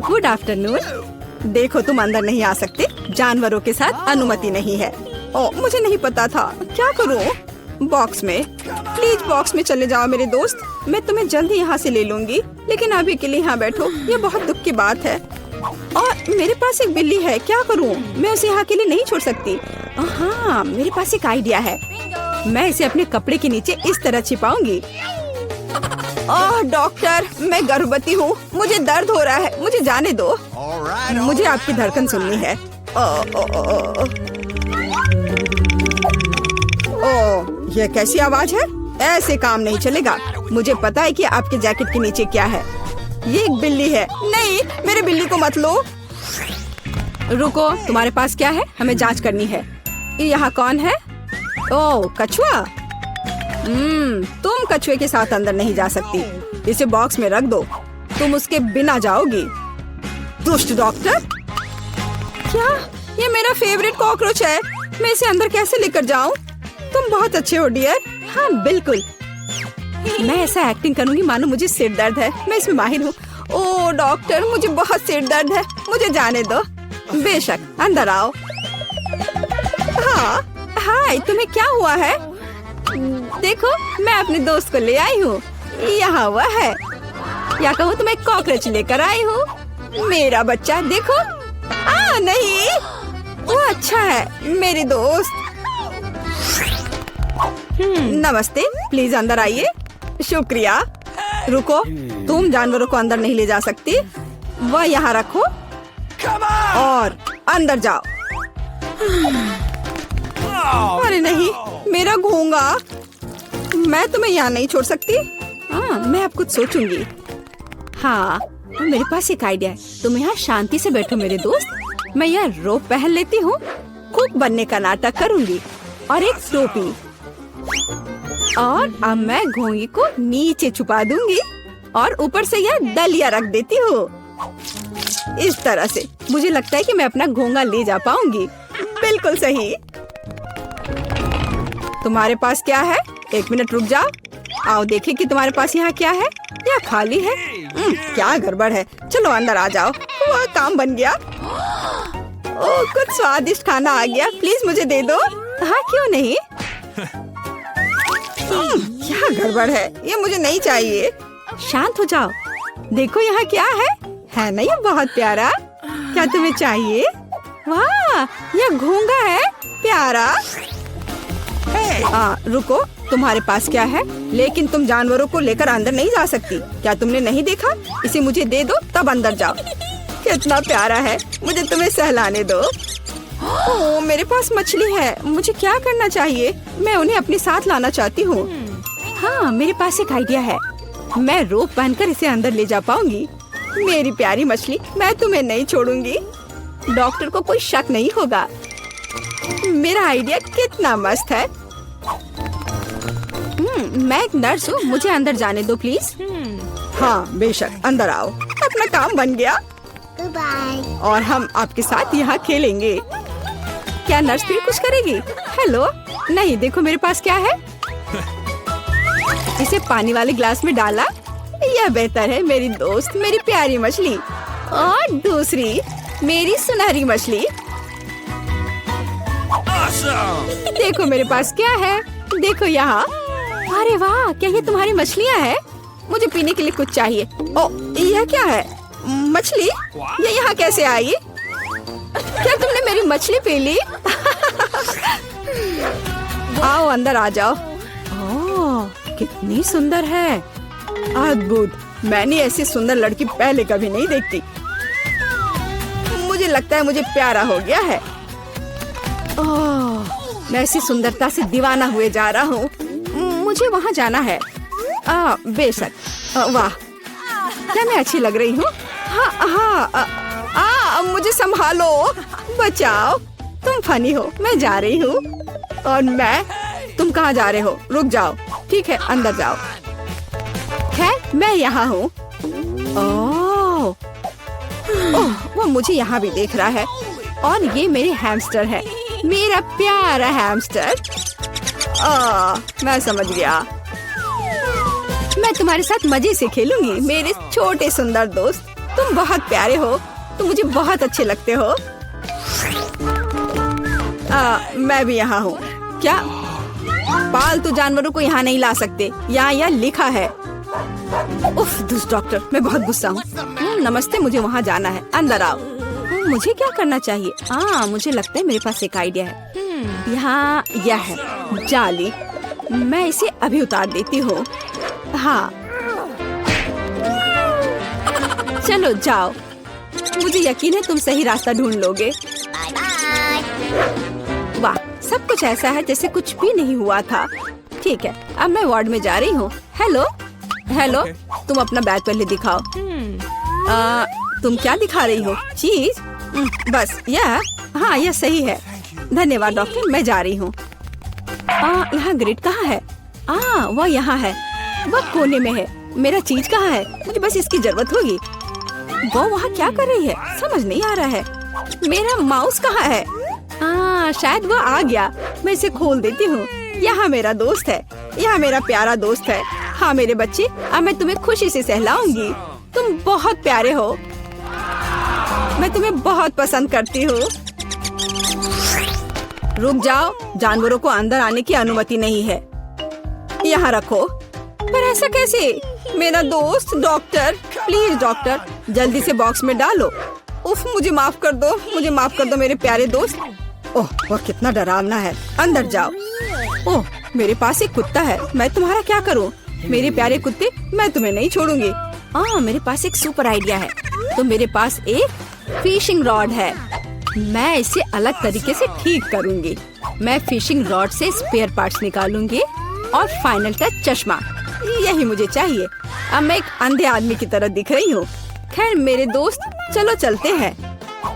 Good afternoon. देखो तुम अंदर नहीं आ सकते, जानवरों के साथ अनुमति नहीं है। ओ, मुझे नहीं पता था। क्या करूं? बॉक्स में, प्लीज बॉक्स में चले जाओ मेरे दोस्त। मैं तुम्हें जल्द ही यहाँ से ले लूंगी, लेकिन अभी के लिए यहाँ बैठो। ये बहुत दुख की बात है। और मेरे पास एक बिल्ली है, क्या करूं? मैं उसे यहाँ के लिए नहीं छोड़ सकती। हाँ, मेरे पास एक आइडिया है। मैं इसे अपने कपड़े के नीचे इस तरह छिपाऊंगी। ओह डॉक्टर, मैं गर्भवती हूँ, मुझे दर्द हो रहा है, मुझे जाने दो। मुझे आपकी धड़कन सुननी है। ओह, ये कैसी आवाज है? ऐसे काम नहीं चलेगा। मुझे पता है कि आपके जैकेट के नीचे क्या है। ये एक बिल्ली है। नहीं, मेरे बिल्ली को मत लो। रुको, तुम्हारे पास क्या है? हमें जांच करनी है। यहाँ कौन है? ओह, कछुआ। तुम कछुए के साथ अंदर नहीं जा सकती। इसे बॉक्स में रख दो, तुम उसके बिना जाओगी। दुष्ट डॉक्टर। क्या? ये मेरा फेवरेट कॉकरोच है। मैं इसे अंदर कैसे लेकर जाऊं? तुम बहुत अच्छे हो डियर। हाँ बिल्कुल, मैं ऐसा एक्टिंग करूंगी मानो मुझे सिर दर्द है। मैं इसमें माहिर हूँ। ओह डॉक्टर, मुझे बहुत सिर दर्द है, मुझे जाने दो। बेशक, अंदर आओ। हाँ, हाय, तुम्हें क्या हुआ है? देखो, मैं अपने दोस्त को ले आई हूँ। यहाँ हुआ है, या कहूँ तो मैं कॉकरोच लेकर आई हूँ। मेरा बच्चा देखो। नहीं, वो अच्छा है मेरी दोस्त। नमस्ते, प्लीज अंदर आइए। शुक्रिया। रुको, तुम जानवरों को अंदर नहीं ले जा सकती। वह यहाँ रखो और अंदर जाओ। अरे नहीं, मेरा घोंगा। मैं तुम्हें यहाँ नहीं छोड़ सकती। हाँ, मैं अब कुछ सोचूंगी। हाँ, मेरे पास एक आइडिया है। तुम यहाँ शांति से बैठो मेरे दोस्त। मैं यह रोप पहन लेती हूँ, कुक बनने का नाटक करूंगी और एक टोपी। और अब मैं घोंगी को नीचे छुपा दूंगी और ऊपर से यह डलिया रख देती हूँ। इस तरह से मुझे लगता है कि मैं अपना घोंगा ले जा पाऊंगी। बिल्कुल सही। तुम्हारे पास क्या है? एक मिनट रुक जाओ। आओ देखें कि तुम्हारे पास यहाँ क्या है। यह खाली है। क्या गड़बड़ है? चलो अंदर आ जाओ। वह काम बन गया। ओह, कुछ स्वादिष्ट खाना आ गया। प्लीज मुझे दे दो। हाँ, क्यों नहीं। क्या गड़बड़ है? ये मुझे नहीं चाहिए। शांत हो जाओ। देखो यहाँ क्या है ना ये बहुत प्यारा। क्या तुम्हें चाहिए? वाह, यह घोंगा है, प्यारा। रुको, तुम्हारे पास क्या है? लेकिन तुम जानवरों को लेकर अंदर नहीं जा सकती। क्या तुमने नहीं देखा? इसे मुझे दे दो, तब अंदर जाओ। कितना प्यारा है, मुझे तुम्हें सहलाने दो। ओह, मेरे पास मछली है। मुझे क्या करना चाहिए? मैं उन्हें अपने साथ लाना चाहती हूँ। हाँ, मेरे पास एक आइडिया है। मैं रोप पहनकर इसे अंदर ले जा पाऊंगी। मेरी प्यारी मछली, मैं तुम्हें नहीं छोड़ूंगी। डॉक्टर को कोई शक नहीं होगा। मेरा आइडिया कितना मस्त है। मैं एक नर्स हूँ, मुझे अंदर जाने दो प्लीज। हाँ बेशक, अंदर आओ। अपना काम बन गया। और हम आपके साथ यहाँ खेलेंगे। क्या नर्स फिर कुछ करेगी? हेलो, नहीं, देखो मेरे पास क्या है। इसे पानी वाले ग्लास में डाला। यह बेहतर है मेरी दोस्त, मेरी प्यारी मछली। और दूसरी, मेरी सुनहरी मछली। देखो मेरे पास क्या है। देखो यहाँ। अरे वाह, क्या ये तुम्हारी मछलियाँ हैं? मुझे पीने के लिए कुछ चाहिए। ओ, यह क्या है? मछली? ये यहाँ कैसे आई? क्या तुमने मेरी मछली पी ली? आओ अंदर आ जाओ। ओह, कितनी सुंदर है। अद्भुत, मैंने ऐसी सुंदर लड़की पहले कभी नहीं देखती। मुझे लगता है मुझे प्यारा हो गया है। ओह, मैं ऐसी सुंदरता से दीवाना हुए जा रहा हूँ। मुझे वहाँ जाना है। बेशक। वाह, क्या मैं अच्छी लग रही हूँ? हाँ, मुझे संभालो, बचाओ। तुम फनी हो, मैं जा रही हूँ। और तुम कहाँ जा रहे हो? रुक जाओ। ठीक है, अंदर जाओ। खैर, मैं यहाँ हूँ। ओह, वो मुझे यहाँ भी देख रहा है। और ये मेरे हैमस्टर है, मेरा प्यारा हैमस्टर। मैं समझ गया। मैं तुम्हारे साथ मजे से खेलूंगी, मेरे छोटे सुंदर दोस्त। तुम बहुत प्यारे हो, तुम मुझे बहुत अच्छे लगते हो। मैं भी यहाँ हूँ। क्या पालतू जानवरों को यहाँ नहीं ला सकते? यहाँ यह लिखा है। उफ, दुष्ट डॉक्टर, मैं बहुत गुस्सा हूँ। नमस्ते, मुझे वहाँ जाना है, अंदर आओ। मुझे क्या करना चाहिए? मुझे लगता है मेरे पास एक आइडिया है। यहाँ यह है जाली, मैं इसे अभी उतार देती हूँ। हाँ, चलो जाओ, मुझे यकीन है तुम सही रास्ता ढूंढ लोगे। वाह, सब कुछ ऐसा है जैसे कुछ भी नहीं हुआ था। ठीक है, अब मैं वार्ड में जा रही हूँ। हेलो हेलो, तुम अपना बैग पहले दिखाओ। तुम क्या दिखा रही हो? चीज? बस यह? हाँ, यह सही है। धन्यवाद डॉक्टर, मैं जा रही हूँ। यहाँ ग्रिड कहाँ है? वह यहाँ है, वह कोने में है। मेरा चीज कहाँ है? मुझे बस इसकी जरूरत होगी। वो वहाँ क्या कर रही है? समझ नहीं आ रहा है। मेरा माउस कहाँ है? शायद वो आ गया। मैं इसे खोल देती हूँ। यहाँ मेरा दोस्त है, यहाँ मेरा प्यारा दोस्त है। हाँ मेरे बच्चे, अब मैं तुम्हें खुशी से सहलाऊंगी। तुम बहुत प्यारे हो, मैं तुम्हें बहुत पसंद करती हूँ। रुक जाओ, जानवरों को अंदर आने की अनुमति नहीं है। यहाँ रखो। पर ऐसा कैसे? मेरा दोस्त डॉक्टर, प्लीज डॉक्टर, जल्दी से बॉक्स में डालो। उफ, मुझे माफ कर दो, मुझे माफ कर दो मेरे प्यारे दोस्त। ओह, वह कितना डरावना है। अंदर जाओ। ओह, मेरे पास एक कुत्ता है, मैं तुम्हारा क्या करूं? मेरे प्यारे कुत्ते, मैं तुम्हें नहीं छोड़ूंगी। मेरे पास एक सुपर आइडिया है। तो मेरे पास एक फिशिंग रॉड है, मैं इसे अलग तरीके से ठीक करूंगी। मैं फिशिंग रॉड से स्पेयर पार्ट्स निकालूंगी और फाइनल टच चश्मा, यही मुझे चाहिए। अब मैं एक अंधे आदमी की तरह दिख रही हूँ। खैर मेरे दोस्त, चलो चलते हैं।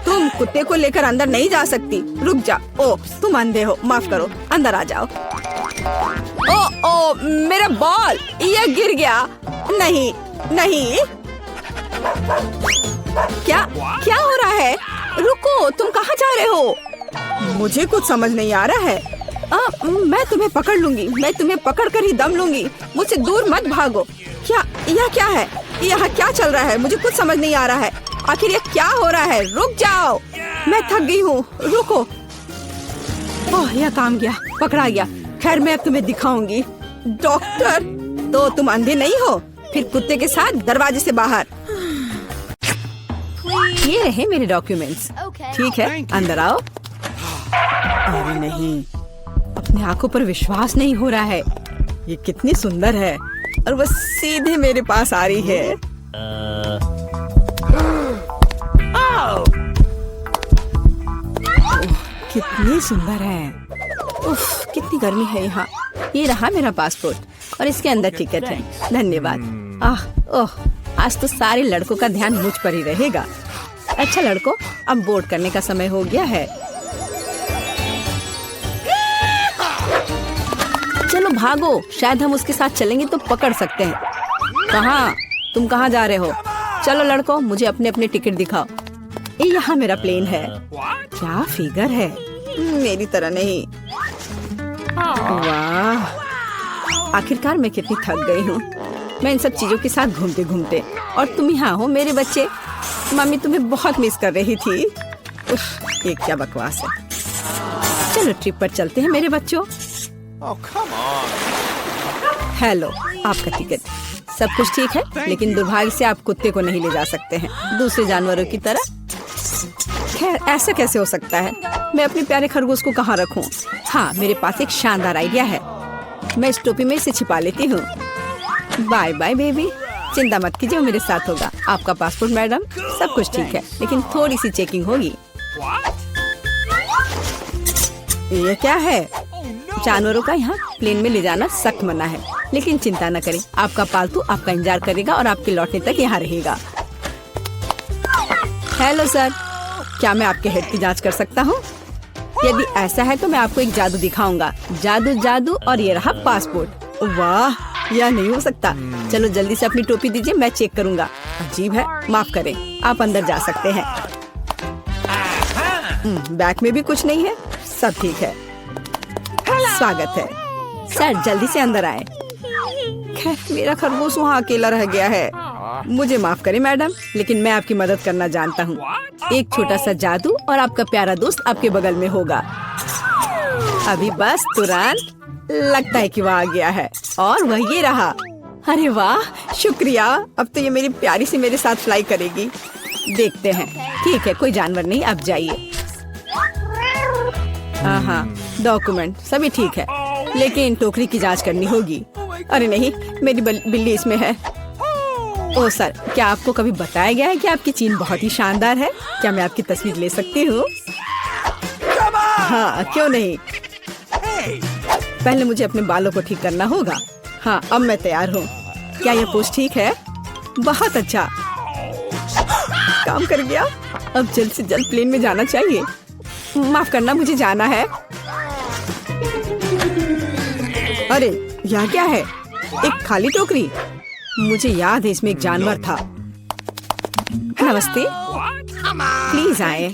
तुम कुत्ते को लेकर अंदर नहीं जा सकती। रुक जा। ओ, तुम अंधे हो, माफ करो, अंदर आ जाओ। ओ, मेरा बॉल, यह गिर गया। नहीं नहीं, क्या हो रहा है? रुको, तुम कहाँ जा रहे हो? मुझे कुछ समझ नहीं आ रहा है। मैं तुम्हें पकड़ लूंगी, मैं तुम्हें पकड़ कर ही दम लूंगी। मुझसे दूर मत भागो। यह क्या है? यहाँ क्या चल रहा है? मुझे कुछ समझ नहीं आ रहा है। आखिर यह क्या हो रहा है? रुक जाओ, मैं थक गई हूँ, रुको। ओह, यह काम गया, पकड़ा गया। खैर मैं अब तुम्हें दिखाऊंगी। डॉक्टर, तो तुम अंधे नहीं हो? फिर कुत्ते के साथ दरवाजे से बाहर। ये रहे मेरे डॉक्यूमेंट्स। ठीक है, अंदर आओ। अरे नहीं, अपनी आंखों पर विश्वास नहीं हो रहा है। ये कितनी सुंदर है और वो सीधे मेरे पास आ रही है। कितनी सुंदर है। उफ, कितनी गर्मी है यहाँ। ये रहा मेरा पासपोर्ट और इसके अंदर टिकट है। धन्यवाद। ओह, आज तो सारे लड़कों का ध्यान मुझ पर ही रहेगा। अच्छा लड़कों, अब बोर्ड करने का समय हो गया है। चलो भागो, शायद हम उसके साथ चलेंगे तो पकड़ सकते हैं। कहाँ? तुम कहाँ जा रहे हो? चलो लड़कों, मुझे अपने अपने टिकट दिखाओ। ये यहाँ मेरा प्लेन है। क्या फिगर है, मेरी तरह नहीं। वाह, आखिरकार मैं कितनी थक गई हूँ। मैं इन सब चीजों के साथ घूमते घूमते, और तुम यहाँ हो मेरे बच्चे। मम्मी तुम्हें बहुत मिस कर रही थी। उफ, ये क्या बकवास है। चलो ट्रिप पर चलते हैं मेरे बच्चों। हेलो, आपका टिकट। सब कुछ ठीक है, लेकिन दुर्भाग्य से आप कुत्ते को नहीं ले जा सकते हैं, दूसरे जानवरों की तरह। खैर, ऐसा कैसे हो सकता है? मैं अपने प्यारे खरगोश को कहाँ रखूं? हाँ, मेरे पास एक शानदार आइडिया है। मैं इस टोपी में इसे छिपा लेती हूँ। बाय बाय बेबी, चिंता मत कीजिए, मेरे साथ होगा। आपका पासपोर्ट मैडम, सब कुछ ठीक है, लेकिन थोड़ी सी चेकिंग होगी। ये क्या है? जानवरों का यहाँ प्लेन में ले जाना सख्त मना है, लेकिन चिंता न करें, आपका पालतू आपका इंतजार करेगा और आपके लौटने तक यहाँ रहेगा। हेलो सर, क्या मैं आपके हेड की जांच कर सकता हूँ? यदि ऐसा है तो मैं आपको एक जादू दिखाऊंगा। जादू जादू, और ये रहा पासपोर्ट। वाह, यह नहीं हो सकता। चलो जल्दी से अपनी टोपी दीजिए, मैं चेक करूंगा। अजीब है, माफ करें, आप अंदर जा सकते हैं। बैग में भी कुछ नहीं है, सब ठीक है। स्वागत है सर, जल्दी से अंदर आए। खैर, मेरा खरगोश वहाँ अकेला रह गया है। मुझे माफ करें मैडम, लेकिन मैं आपकी मदद करना जानता हूँ। एक छोटा सा जादू और आपका प्यारा दोस्त आपके बगल में होगा। अभी बस तुरंत लगता है कि वह आ गया है और वह ये रहा। अरे वाह, शुक्रिया। अब तो ये मेरी प्यारी सी मेरे साथ फ्लाई करेगी। देखते हैं। ठीक है, कोई जानवर नहीं, अब जाइए। हाँ, डॉक्यूमेंट सभी ठीक है, लेकिन टोकरी की जांच करनी होगी। अरे नहीं, मेरी बिल्ली इसमें है। ओह सर, क्या आपको कभी बताया गया है कि आपकी चीन बहुत ही शानदार है? क्या मैं आपकी तस्वीर ले सकती हूँ? हाँ, क्यों नहीं। पहले मुझे अपने बालों को ठीक करना होगा। हाँ, अब मैं तैयार हूँ। क्या यह पोस्ट ठीक है? बहुत अच्छा, काम कर गया। अब जल्द से जल्द प्लेन में जाना चाहिए। माफ करना, मुझे जाना है। अरे यहाँ क्या है? एक खाली टोकरी। मुझे याद है इसमें एक जानवर था। नमस्ते, प्लीज आए।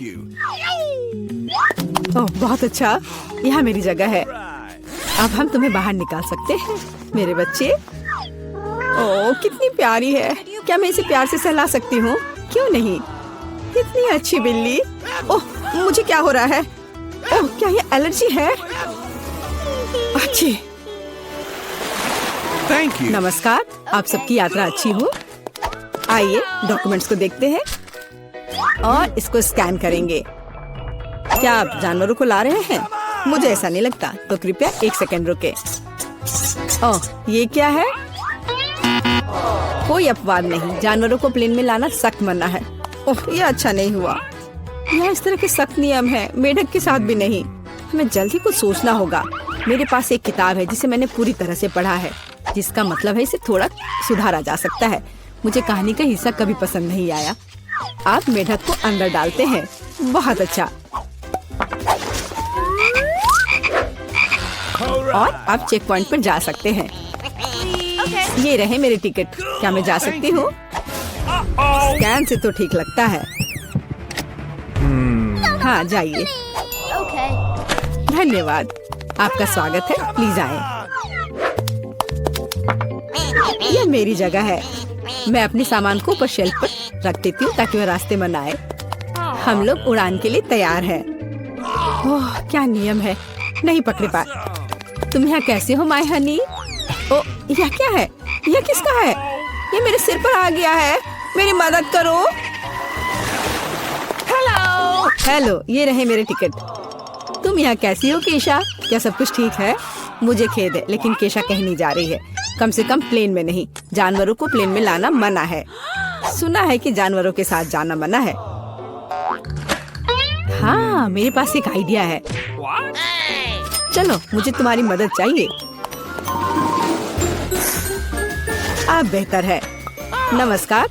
ओह बहुत अच्छा, यहाँ मेरी जगह है। अब हम तुम्हें बाहर निकाल सकते हैं मेरे बच्चे। ओह कितनी प्यारी है। क्या मैं इसे प्यार से सहला सकती हूँ? क्यों नहीं, कितनी अच्छी बिल्ली। ओह मुझे क्या हो रहा है? ओह क्या ये एलर्जी है? अच्छी। नमस्कार, आप सबकी यात्रा अच्छी हो। आइए डॉक्यूमेंट्स को देखते हैं और इसको स्कैन करेंगे। क्या आप जानवरों को ला रहे हैं? मुझे ऐसा नहीं लगता, तो कृपया 1 सेकंड रुके। ओह ये क्या है? कोई अपवाद नहीं, जानवरों को प्लेन में लाना सख्त मना है। ओह ये अच्छा नहीं हुआ। यहाँ इस तरह के सख्त नियम है, मेढक के साथ भी नहीं। हमें जल्द ही कुछ सोचना होगा। मेरे पास एक किताब है जिसे मैंने पूरी तरह से पढ़ा है, जिसका मतलब है इसे थोड़ा सुधारा जा सकता है। मुझे कहानी का हिस्सा कभी पसंद नहीं आया। आप मेढक को अंदर डालते हैं, बहुत अच्छा। और आप चेक पॉइंट पर जा सकते हैं। ये रहे मेरे टिकट। क्या मैं जा सकती हूँ? स्कैन से तो ठीक लगता है। हाँ जाइए। धन्यवाद, आपका स्वागत है, प्लीज आए। यह मेरी जगह है। मैं अपने सामान को ऊपर शेल्फ पर रख देती हूँ ताकि वह रास्ते में न आए। हम लोग उड़ान के लिए तैयार हैं। ओह क्या नियम है, नहीं पकड़े पाए। तुम यहाँ कैसे हो माय हनी? ओ यह क्या है? यह किसका है? ये मेरे सिर पर आ गया है, मेरी मदद करो। हेलो हेलो, ये रहे मेरे टिकट। तुम यहाँ कैसी हो केशा? क्या सब कुछ ठीक है? मुझे खेद है, लेकिन केशा कहीं नहीं जा रही है, कम से कम प्लेन में नहीं। जानवरों को प्लेन में लाना मना है। सुना है कि जानवरों के साथ जाना मना है। हाँ मेरे पास एक आइडिया है। चलो मुझे तुम्हारी मदद चाहिए। आप बेहतर है। नमस्कार,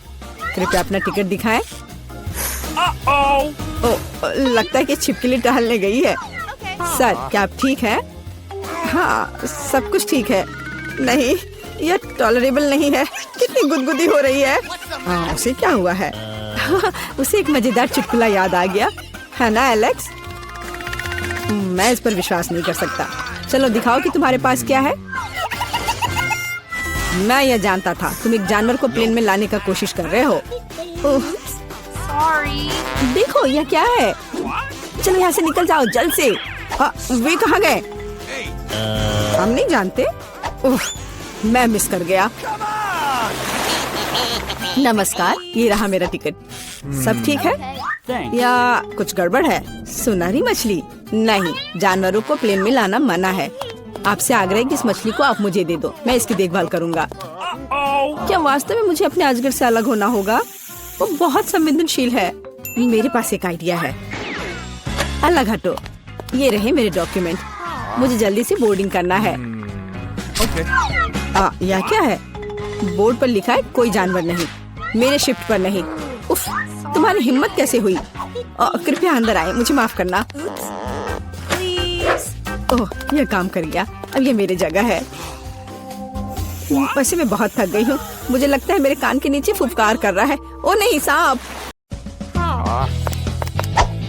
कृपया अपना टिकट दिखाएं। ओ लगता है कि छिपकली टहलने गई है। सर क्या आप ठीक हैं? हाँ सब कुछ ठीक है। नहीं यह टॉलरेबल नहीं है। कितनी गुदगुदी हो रही है। हाँ उसे क्या हुआ है? उसे एक मजेदार चुटकुला याद आ गया है ना एलेक्स? मैं इस पर विश्वास नहीं कर सकता। चलो दिखाओ कि तुम्हारे पास क्या है। मैं यह जानता था, तुम एक जानवर को प्लेन में लाने का कोशिश कर रहे हो। देखो यह क्या है। चलो यहाँ से निकल जाओ जल्द से। वे कहाँ गए? हम नहीं जानते। मैं मिस कर गया। नमस्कार, ये रहा मेरा टिकट। सब ठीक है या कुछ गड़बड़ है? सुनहरी मछली नहीं, जानवरों को प्लेन में लाना मना है। आपसे आग्रह है कि इस मछली को आप मुझे दे दो, मैं इसकी देखभाल करूंगा। क्या वास्तव में मुझे अपने अजगर से अलग होना होगा? वो बहुत संवेदनशील है। मेरे पास एक आइडिया है। अलग हटो। ये रहे मेरे डॉक्यूमेंट। मुझे जल्दी से बोर्डिंग करना है। यह क्या है? बोर्ड पर लिखा है कोई जानवर नहीं, मेरे शिफ्ट पर नहीं। उफ, तुम्हारी हिम्मत कैसे हुई? कृपया अंदर आए, मुझे माफ करना। ओह यह काम कर गया। अब ये मेरी जगह है। वैसे मैं बहुत थक गई हूँ। मुझे लगता है मेरे कान के नीचे फुफकार कर रहा है। ओ नहीं सांप।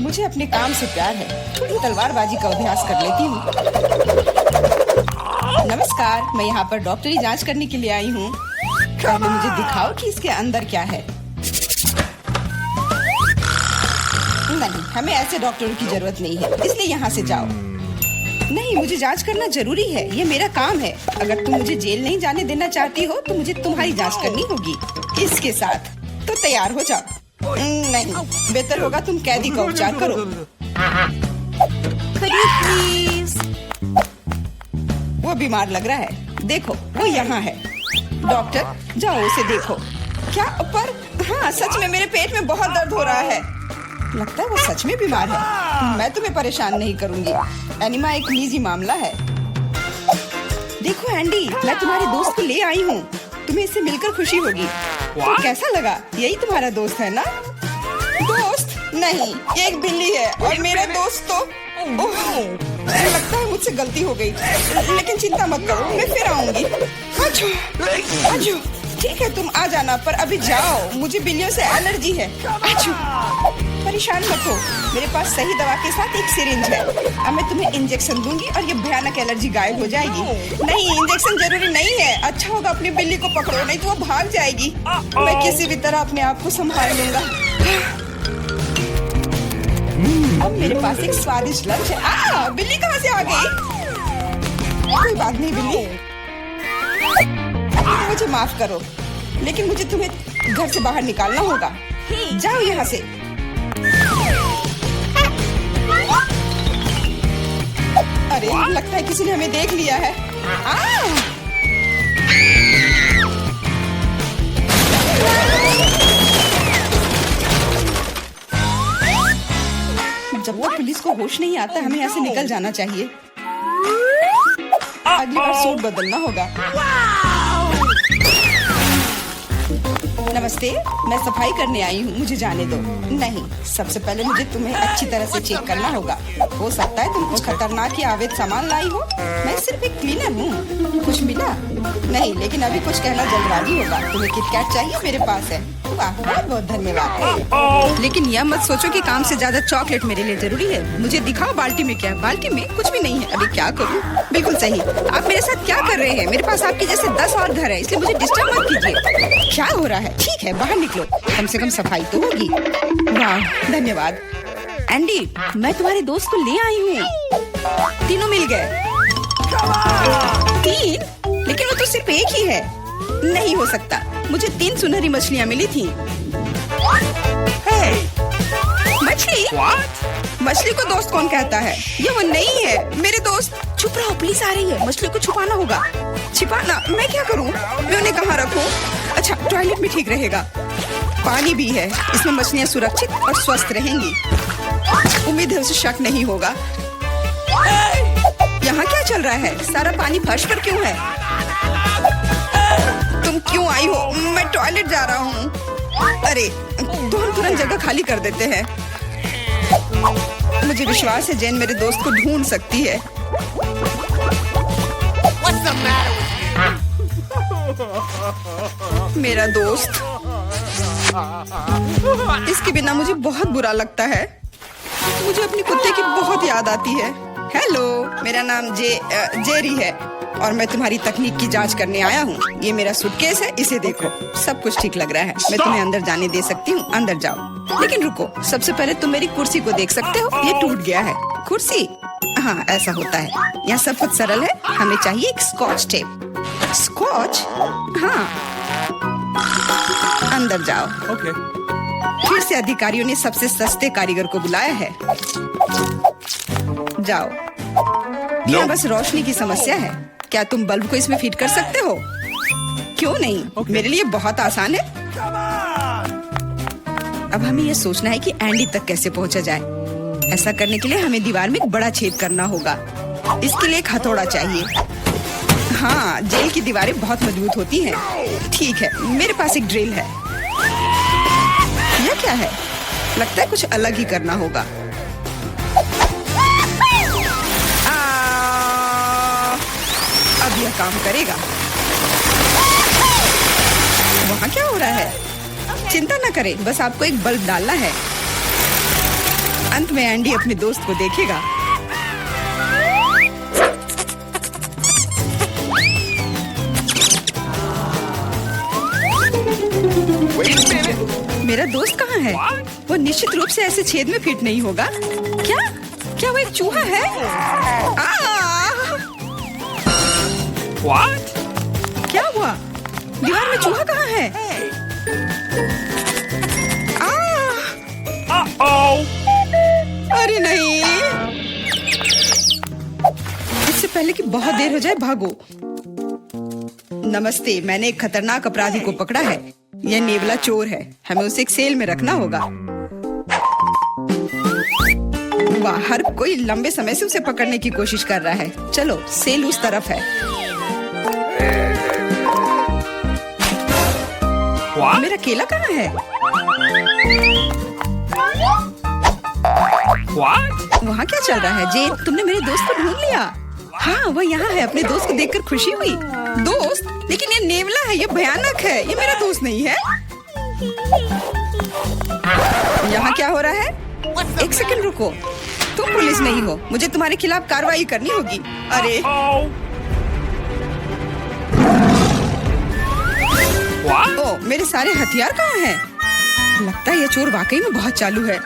मुझे अपने काम से प्यार है, थोड़ी तलवारबाजी का अभ्यास कर लेती हूँ। नमस्कार, मैं यहाँ पर डॉक्टरी जांच करने के लिए आई हूँ। पहले मुझे दिखाओ कि इसके अंदर क्या है। नहीं, हमें ऐसे डॉक्टरों की जरूरत नहीं है, इसलिए यहाँ से जाओ। नहीं, मुझे जांच करना जरूरी है, ये मेरा काम है। अगर तुम मुझे जेल नहीं जाने देना चाहती हो तो मुझे तुम्हारी जांच करनी होगी इसके साथ। तो तैयार हो जाओ। नहीं, बेहतर होगा तुम कैदी का उपचार करो। प्लीज। वो बीमार लग रहा है, देखो वो यहाँ है। डॉक्टर, जाओ उसे देखो। क्या? पर हाँ, सच में मेरे पेट में बहुत दर्द हो रहा है। लगता है वो सच में बीमार है। मैं तुम्हें परेशान नहीं करूंगी, एनिमा एक निजी मामला है। देखो एंडी, मैं तुम्हारे दोस्त को ले आई हूँ, तुम्हें इससे मिलकर खुशी होगी। तो कैसा लगा? यही तुम्हारा दोस्त है ना? दोस्त नहीं, ये एक बिल्ली है और मेरा दोस्त तो मुझे लगता है मुझसे गलती हो गई, लेकिन चिंता मत करो, मैं फिर आऊंगी। आजो, आजो। ठीक है, तुम आ जाना, पर अभी जाओ, मुझे बिल्लियों से एलर्जी है। आजो। परेशान मत हो, मेरे पास सही दवा के साथ एक सिरिंज है। अब मैं तुम्हें इंजेक्शन दूंगी और ये भयानक एलर्जी गायब हो जाएगी। नहीं, इंजेक्शन जरूरी नहीं है। अच्छा होगा अपनी बिल्ली को पकड़ो, नहीं तो वो भाग जाएगी। मैं किसी भी तरह अपने आप को संभाल लूंगा। अब मेरे पास एक स्वादिष्ट लंच है। बिल्ली कहाँ से आ गई? कोई बात नहीं बिल्ली, मुझे माफ करो, लेकिन मुझे तुम्हें घर से बाहर निकालना होगा। जाओ यहाँ से। अरे, लगता है किसी ने हमें देख लिया है। जब तक पुलिस को होश नहीं आता, हमें यहाँ से निकल जाना चाहिए। अगली बार सूट बदलना होगा। नमस्ते, मैं सफाई करने आई हूँ, मुझे जाने दो। नहीं, सबसे पहले मुझे तुम्हें अच्छी तरह से चेक करना होगा। हो सकता है तुम कुछ खतरनाक या अवैध सामान लाई हो। मैं सिर्फ एक क्लीनर हूँ। कुछ मिला? नहीं, लेकिन अभी कुछ कहना जल्दबाजी होगा। तुम्हें किटकैट चाहिए? मेरे पास है। वाह, बहुत बहुत धन्यवाद। लेकिन यह मत सोचो कि काम से ज्यादा चॉकलेट मेरे लिए जरूरी है। मुझे दिखाओ बाल्टी में क्या है। बाल्टी में कुछ भी नहीं है। अभी क्या करूँ? बिल्कुल सही। आप मेरे साथ क्या कर रहे हैं? मेरे पास आपके जैसे 10 और घर है, इसलिए मुझे डिस्टर्ब मत कीजिए। क्या हो रहा है? ठीक है, बाहर निकलो, कम से कम सफाई तो होगी। वाह, धन्यवाद। एंडी, मैं तुम्हारे दोस्त को ले आई हूँ। तीनों मिल गए। 3? लेकिन वो तो सिर्फ एक ही है। नहीं हो सकता, मुझे 3 सुनहरी मछलियाँ मिली थी। मछली? मछली को दोस्त कौन कहता है? ये वो नहीं है, मेरे दोस्त। चुप रहो, पुलिस आ रही है। मछली को छुपाना होगा। छिपाना? मैं क्या करूँ? मैं उन्हें कहाँ रखूँ? अच्छा, टॉयलेट में ठीक रहेगा। पानी भी है, इसमें मछलियाँ सुरक्षित और स्वस्थ रहेंगी। उम्मीद है उसे शक नहीं होगा। यहाँ क्या चल रहा है? सारा पानी फर्श पर क्यों है? तुम क्यों आई हो? मैं टॉयलेट जा रहा हूँ। अरे, तो हम तुरंत जगह खाली कर देते हैं। मुझे विश्वास है जेन मेरे दोस्त को ढूंढ सकती है। मेरा दोस्त, इसके बिना मुझे बहुत बुरा लगता है। मुझे अपने कुत्ते की बहुत याद आती है। हेलो, मेरा नाम जेरी है और मैं तुम्हारी तकनीक की जांच करने आया हूँ। ये मेरा सूटकेस है, इसे देखो, सब कुछ ठीक लग रहा है। मैं तुम्हें अंदर जाने दे सकती हूँ, अंदर जाओ। लेकिन रुको, सबसे पहले तुम मेरी कुर्सी को देख सकते हो, ये टूट गया है। कुर्सी? हाँ, ऐसा होता है। यहाँ सब कुछ सरल है, हमें चाहिए एक स्कॉच टेप। स्कॉच? हाँ, अंदर जाओ। Okay. फिर से अधिकारियों ने सबसे सस्ते कारीगर को बुलाया है। जाओ। यहाँ बस रोशनी की समस्या है। क्या तुम बल्ब को इसमें फिट कर सकते हो? क्यों नहीं? मेरे लिए बहुत आसान है। अब हमें यह सोचना है कि एंडी तक कैसे पहुंचा जाए। ऐसा करने के लिए हमें दीवार में एक बड़ा छेद करना होगा। इसके लिए एक हथौड़ा चाहिए। हाँ, जेल की दीवारें बहुत मजबूत होती हैं। ठीक है, मेरे पास एक ड्रिल है। यह क्या है? लगता है कुछ अलग ही करना होगा। अब यह काम करेगा। वहाँ क्या हो रहा है? चिंता न करें, बस आपको एक बल्ब डालना है। अंत में एंडी अपने दोस्त को देखेगा। मेरा दोस्त कहाँ है? वो निश्चित रूप से ऐसे छेद में फिट नहीं होगा। क्या क्या वो एक चूहा है? क्या हुआ? दीवार में चूहा कहाँ है? अरे नहीं, इससे पहले कि बहुत देर हो जाए भागो। नमस्ते, मैंने एक खतरनाक अपराधी को पकड़ा है। यह नेवला चोर है, हमें उसे एक सेल में रखना होगा। वाह, हर कोई लंबे समय से उसे पकड़ने की कोशिश कर रहा है। चलो, सेल उस तरफ है। मेरा केला कहाँ है? वहाँ क्या चल रहा है? जेन, तुमने मेरे दोस्त को ढूंढ लिया? हाँ, वह यहाँ है। अपने दोस्त को देखकर खुशी हुई। दोस्त? लेकिन ये नेवला है, ये भयानक है। ये मेरा दोस्त नहीं है। यहाँ क्या हो रहा है? एक सेकंड रुको, तुम पुलिस नहीं हो। मुझे तुम्हारे खिलाफ कार्रवाई करनी होगी। अरे ओ, मेरे सारे हथियार कहाँ हैं? लगता है ये चोर वाकई में बहुत चालू है।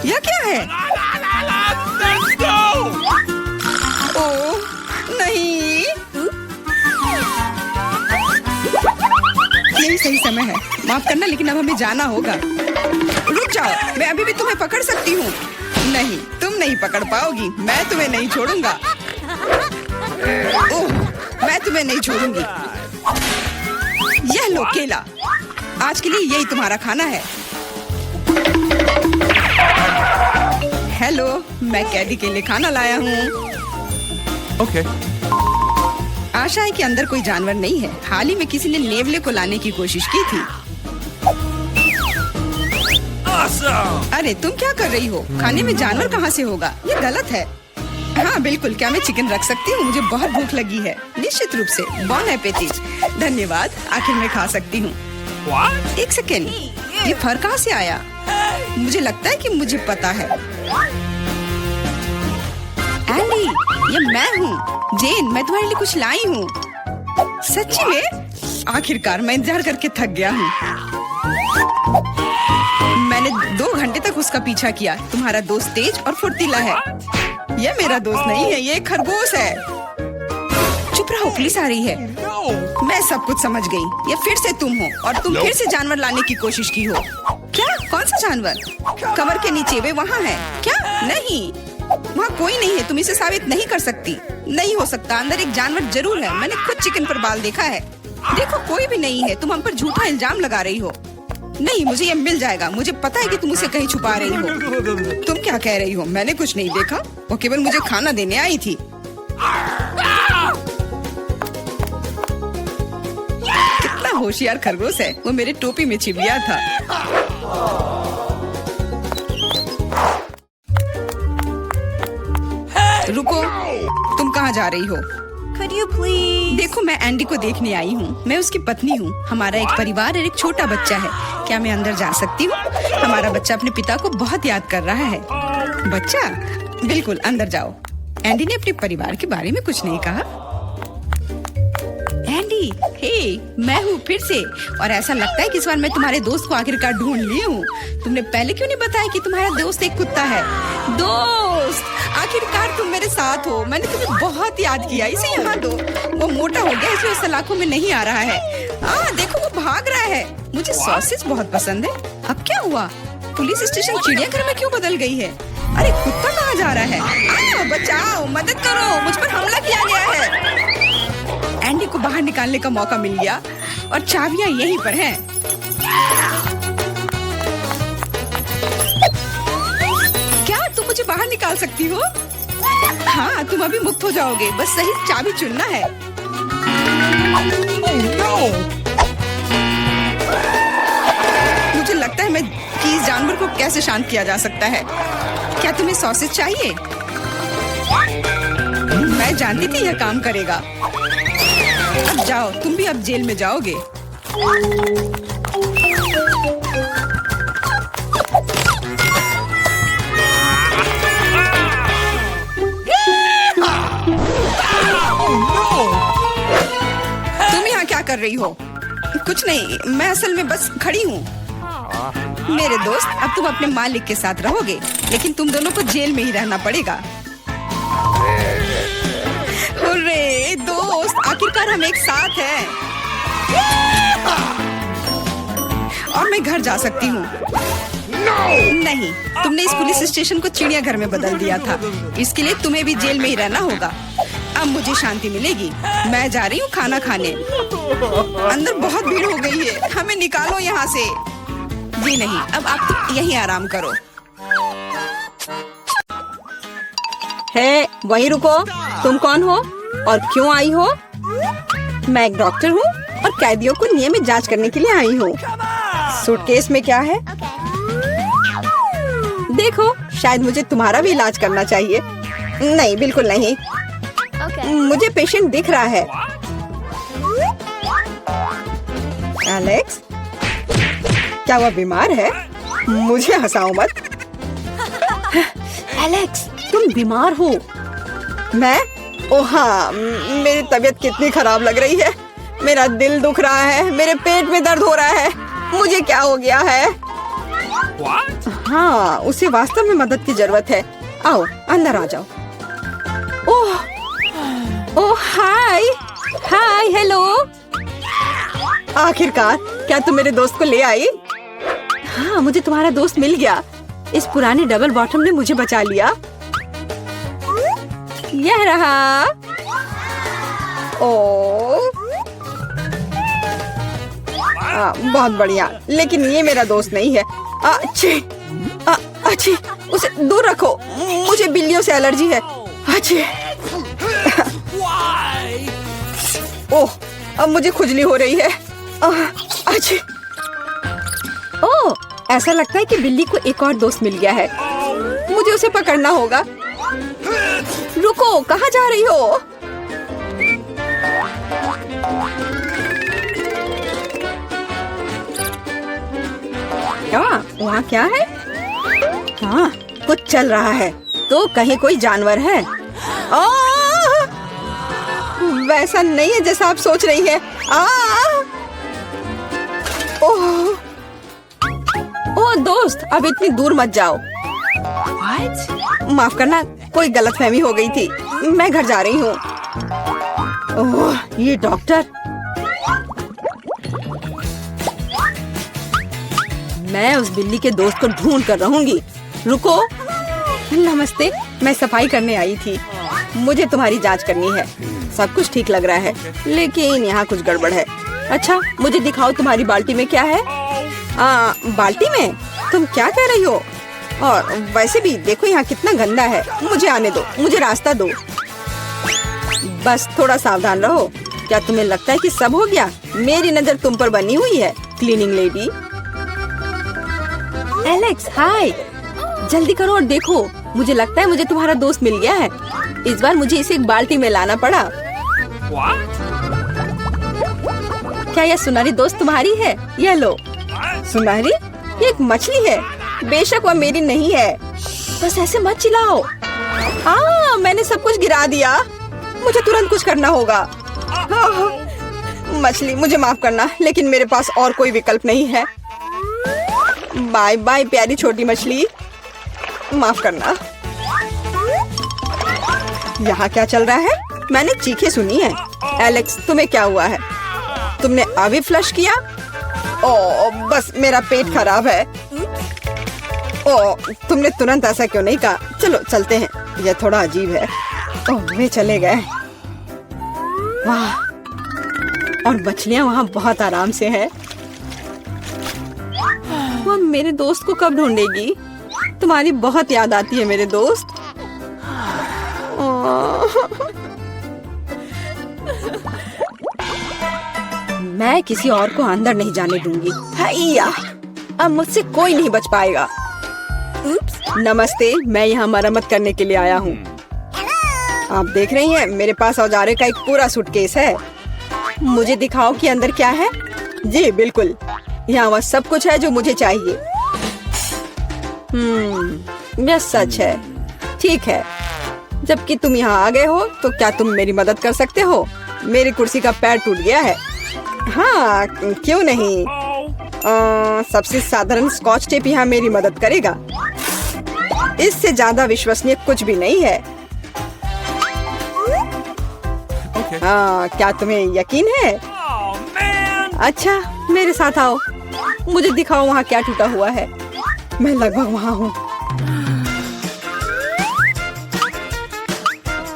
यह क्या है? ओ नहीं, यही सही समय है। माफ करना, लेकिन अब हमें जाना होगा। रुक जाओ, मैं अभी भी तुम्हें पकड़ सकती हूँ। नहीं, तुम नहीं पकड़ पाओगी। मैं तुम्हें नहीं छोड़ूंगा। ओह, मैं तुम्हें नहीं छोड़ूंगी। यह लो केला, आज के लिए यही तुम्हारा खाना है। हेलो, मैं कैदी के लिए खाना लाया हूँ। Okay. आशा है कि अंदर कोई जानवर नहीं है। हाल ही में किसी ने नेवले को लाने की कोशिश की थी। Awesome. अरे तुम क्या कर रही हो? खाने में जानवर कहाँ से होगा? ये गलत है। हाँ बिल्कुल, क्या मैं चिकन रख सकती हूँ? मुझे बहुत भूख लगी है। निश्चित रूप से। बॉन एपेटिट। धन्यवाद, आखिर मैं खा सकती हूँ। एक सेकेंड, ये फर कहाँ से आया? मुझे लगता है कि मुझे पता है। एंडी, ये मैं हूँ। जेन, मैं तुम्हारे लिए कुछ लाई हूँ। सच्ची में? आखिरकार मैं इंतजार करके थक गया हूँ। मैंने 2 घंटे तक उसका पीछा किया। तुम्हारा दोस्त तेज और फुर्तीला है। यह मेरा दोस्त नहीं है, ये एक खरगोश है। चुप रहो, पुलिस आ रही है। मैं सब कुछ समझ गई। ये फिर से तुम हो और तुम फिर से जानवर लाने की कोशिश की हो। क्या? कौन सा जानवर? कमर के नीचे, वे वहाँ है। क्या? नहीं, वहाँ कोई नहीं है। तुम इसे साबित नहीं कर सकती। नहीं हो सकता, अंदर एक जानवर जरूर है। मैंने खुद चिकन पर बाल देखा है। देखो, कोई भी नहीं है। तुम हम पर झूठा इल्जाम लगा रही हो। नहीं, मुझे ये मिल जाएगा। मुझे पता है कि तुम उसे कहीं छुपा रही हो। तुम क्या कह रही हो? मैंने कुछ नहीं देखा। वो केवल मुझे खाना देने आई थी। कितना होशियार खरगोश है। वो मेरे टोपी में छिप गया था। रुको, तुम कहाँ जा रही हो? Could you please? देखो, मैं एंडी को देखने आई हूँ। मैं उसकी पत्नी हूँ। हमारा एक परिवार और एक छोटा बच्चा है। क्या मैं अंदर जा सकती हूँ? हमारा बच्चा अपने पिता को बहुत याद कर रहा है। बच्चा? बिल्कुल, अंदर जाओ। एंडी ने अपने परिवार के बारे में कुछ नहीं कहा। एंडी, हे, मैं हूँ फिर से। और ऐसा लगता है कि इस बार मैं तुम्हारे दोस्त को आखिरकार ढूंढ ली हूँ। तुमने पहले क्यों नहीं बताया कि तुम्हारा दोस्त एक कुत्ता है? दोस्त, आखिरकार तुम मेरे साथ हो। मैंने तुम्हें बहुत याद किया। इसे यहाँ दो। वो मोटा हो गया, इसलिए उस सलाखों में नहीं आ रहा है। देखो, वो भाग रहा है। मुझे सॉसेज बहुत पसंद है। अब क्या हुआ? पुलिस स्टेशन चिड़ियाघर में क्यों बदल गई है? अरे कुत्ता कहाँ जा रहा है? बचाओ, मदद करो, मुझ पर हमला किया गया है। एंडी को बाहर निकालने का मौका मिल गया और चाबियां यहीं पर हैं। क्या तुम मुझे बाहर निकाल सकती हो? हाँ, तुम अभी मुक्त हो जाओगे। बस सही चाबी चुनना है। मुझे लगता है कि इस जानवर को कैसे शांत किया जा सकता है। क्या तुम्हें सॉसेज चाहिए? मैं जानती थी यह काम करेगा। अब जाओ, तुम भी अब जेल में जाओगे। तुम यहाँ क्या कर रही हो? कुछ नहीं, मैं असल में बस खड़ी हूँ। मेरे दोस्त, अब तुम अपने मालिक के साथ रहोगे, लेकिन तुम दोनों को जेल में ही रहना पड़ेगा। हुर्रे दोस्त, आखिरकार हम एक साथ हैं। और मैं घर जा सकती हूँ। नहीं, तुमने इस पुलिस स्टेशन को चिड़ियाघर में बदल दिया था, इसके लिए तुम्हें भी जेल में ही रहना होगा। अब मुझे शांति मिलेगी। मैं जा रही हूँ खाना खाने। अंदर बहुत भीड़ हो गई है, हमें निकालो यहाँ से। जी नहीं, अब आप तो यहीं आराम करो। है, वहीं रुको। तुम कौन हो और क्यों आई हो? मैं एक डॉक्टर हूँ और कैदियों को नियमित जांच करने के लिए आई हूँ। सूटकेस में क्या है? देखो, शायद मुझे तुम्हारा भी इलाज करना चाहिए। नहीं, बिल्कुल नहीं। मुझे पेशेंट दिख रहा है। एलेक्स, क्या वह बीमार है? मुझे हंसाओ मत। एलेक्स, तुम बीमार हो। मैं? ओह हाँ, मेरी तबीयत कितनी खराब लग रही है। मेरा दिल दुख रहा है, मेरे पेट में दर्द हो रहा है। मुझे क्या हो गया है? हाँ, उसे वास्तव में मदद की जरूरत है। आओ, अंदर आ जाओ। ओह, ओह हाय, हाय, हेलो। आखिरकार, क्या तुम मेरे दोस्त को ले आई? हाँ, मुझे तुम्हारा दोस्त मिल गया। इस पुराने डबल बॉटम ने मुझे बचा लिया। यह रहा। ओह, बहुत बढ़िया, लेकिन ये मेरा दोस्त नहीं है। अच्छी, उसे दूर रखो। मुझे बिल्लियों से एलर्जी है। अच्छी। ओह, अब मुझे खुजली हो रही है। अच्छी। ओह, ऐसा लगता है कि बिल्ली को एक और दोस्त मिल गया है। मुझे उसे पकड़ना होगा। रुको, कहाँ जा रही हो? वहाँ क्या है? हाँ, कुछ चल रहा है। तो कहीं कोई जानवर है? वैसा नहीं है जैसा आप सोच रही है। ओह, ओह दोस्त, अब इतनी दूर मत जाओ। माफ करना, कोई गलतफहमी हो गई थी। मैं घर जा रही हूँ। ओह, ये डॉक्टर। मैं उस बिल्ली के दोस्त को ढूंढ कर रहूंगी। रुको। नमस्ते, मैं सफाई करने आई थी। मुझे तुम्हारी जांच करनी है। सब कुछ ठीक लग रहा है, लेकिन यहाँ कुछ गड़बड़ है। अच्छा, मुझे दिखाओ तुम्हारी बाल्टी में क्या है। बाल्टी में? तुम क्या कह रही हो? और वैसे भी देखो यहाँ कितना गंदा है। मुझे आने दो, मुझे रास्ता दो। बस थोड़ा सावधान रहो। क्या तुम्हें लगता है कि सब हो गया? मेरी नजर तुम पर बनी हुई है, क्लीनिंग लेडी। एलेक्स, हाय, जल्दी करो और देखो। मुझे लगता है मुझे तुम्हारा दोस्त मिल गया है। इस बार मुझे इसे एक बाल्टी में लाना पड़ा। क्या यह सुनहरी दोस्त तुम्हारी है? यह लो। सुनहरी? ये एक मछली है। बेशक वह मेरी नहीं है। बस ऐसे मत चिल्लाओ। मैंने सब कुछ गिरा दिया। मुझे तुरंत कुछ करना होगा। मछली, मुझे माफ करना, लेकिन मेरे पास और कोई विकल्प नहीं है। बाय बाय प्यारी छोटी मछली, माफ करना। यहाँ क्या चल रहा है? मैंने चीखें सुनी है। एलेक्स, तुम्हें क्या हुआ है? तुमने अभी फ्लश किया? ओह, बस मेरा पेट खराब है। ओह, तुमने तुरंत ऐसा क्यों नहीं कहा? चलो चलते हैं, यह थोड़ा अजीब है। ओह, वे चले गए। वाह, और मछलियाँ वहाँ बहुत आराम से है। वो मेरे दोस्त को कब ढूंढेगी? तुम्हारी बहुत याद आती है मेरे दोस्त। मैं किसी और को अंदर नहीं जाने दूंगी। हैया, अब मुझसे कोई नहीं बच पाएगा। नमस्ते, मैं यहाँ मरम्मत करने के लिए आया हूँ। आप देख रही हैं, मेरे पास औजारे का एक पूरा सूटकेस है। मुझे दिखाओ कि अंदर क्या है। जी बिल्कुल, यहाँ वह सब कुछ है जो मुझे चाहिए। यह सच है। ठीक है, जबकि तुम यहाँ आ गए हो, तो क्या तुम मेरी मदद कर सकते हो? मेरी कुर्सी का पैर टूट गया है। हाँ, क्यों नहीं। सबसे साधारण स्कॉच टेप यहाँ मेरी मदद करेगा। इससे ज्यादा विश्वसनीय कुछ भी नहीं है। Okay. हाँ, क्या तुम्हें यकीन है? Oh man! अच्छा, मेरे साथ आओ। मुझे दिखाओ वहाँ क्या टूटा हुआ है। मैं लगभग वहाँ हूँ।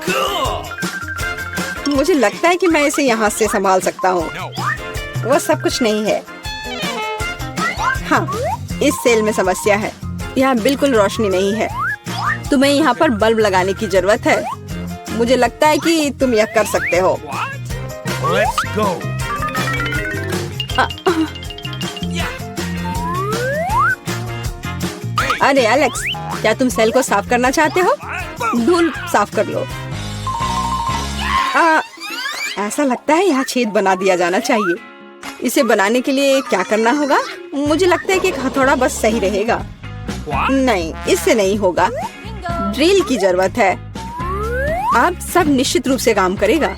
Cool! मुझे लगता है कि मैं इसे यहाँ से संभाल सकता हूँ। No. वह सब कुछ नहीं है। हाँ, इस सेल में समस्या है। यहाँ बिल्कुल रोशनी नहीं है। तुम्हें यहाँ पर बल्ब लगाने की जरूरत है। मुझे लगता है कि तुम यह कर सकते हो। What? Let's go. अरे एलेक्स, क्या तुम सेल को साफ करना चाहते हो? धूल साफ कर लो। ऐसा लगता है यहाँ छेद बना दिया जाना चाहिए। इसे बनाने के लिए क्या करना होगा? मुझे लगता है कि एक हथौड़ा बस सही रहेगा। What? नहीं, इससे नहीं होगा। ड्रिल की जरूरत है। अब सब निश्चित रूप से काम करेगा।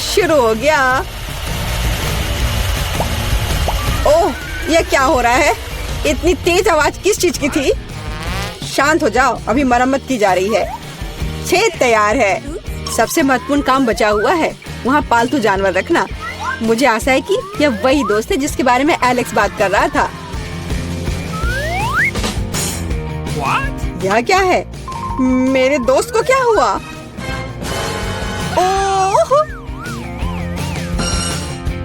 शुरू हो गया। ओह, यह क्या हो रहा है? इतनी तेज आवाज किस चीज की थी? शांत हो जाओ, अभी मरम्मत की जा रही है। छेद तैयार है। सबसे महत्वपूर्ण काम बचा हुआ है, वहाँ पालतू जानवर रखना। मुझे आशा है कि यह वही दोस्त है जिसके बारे में एलेक्स बात कर रहा था। What? यह क्या है? मेरे दोस्त को क्या हुआ? ओह,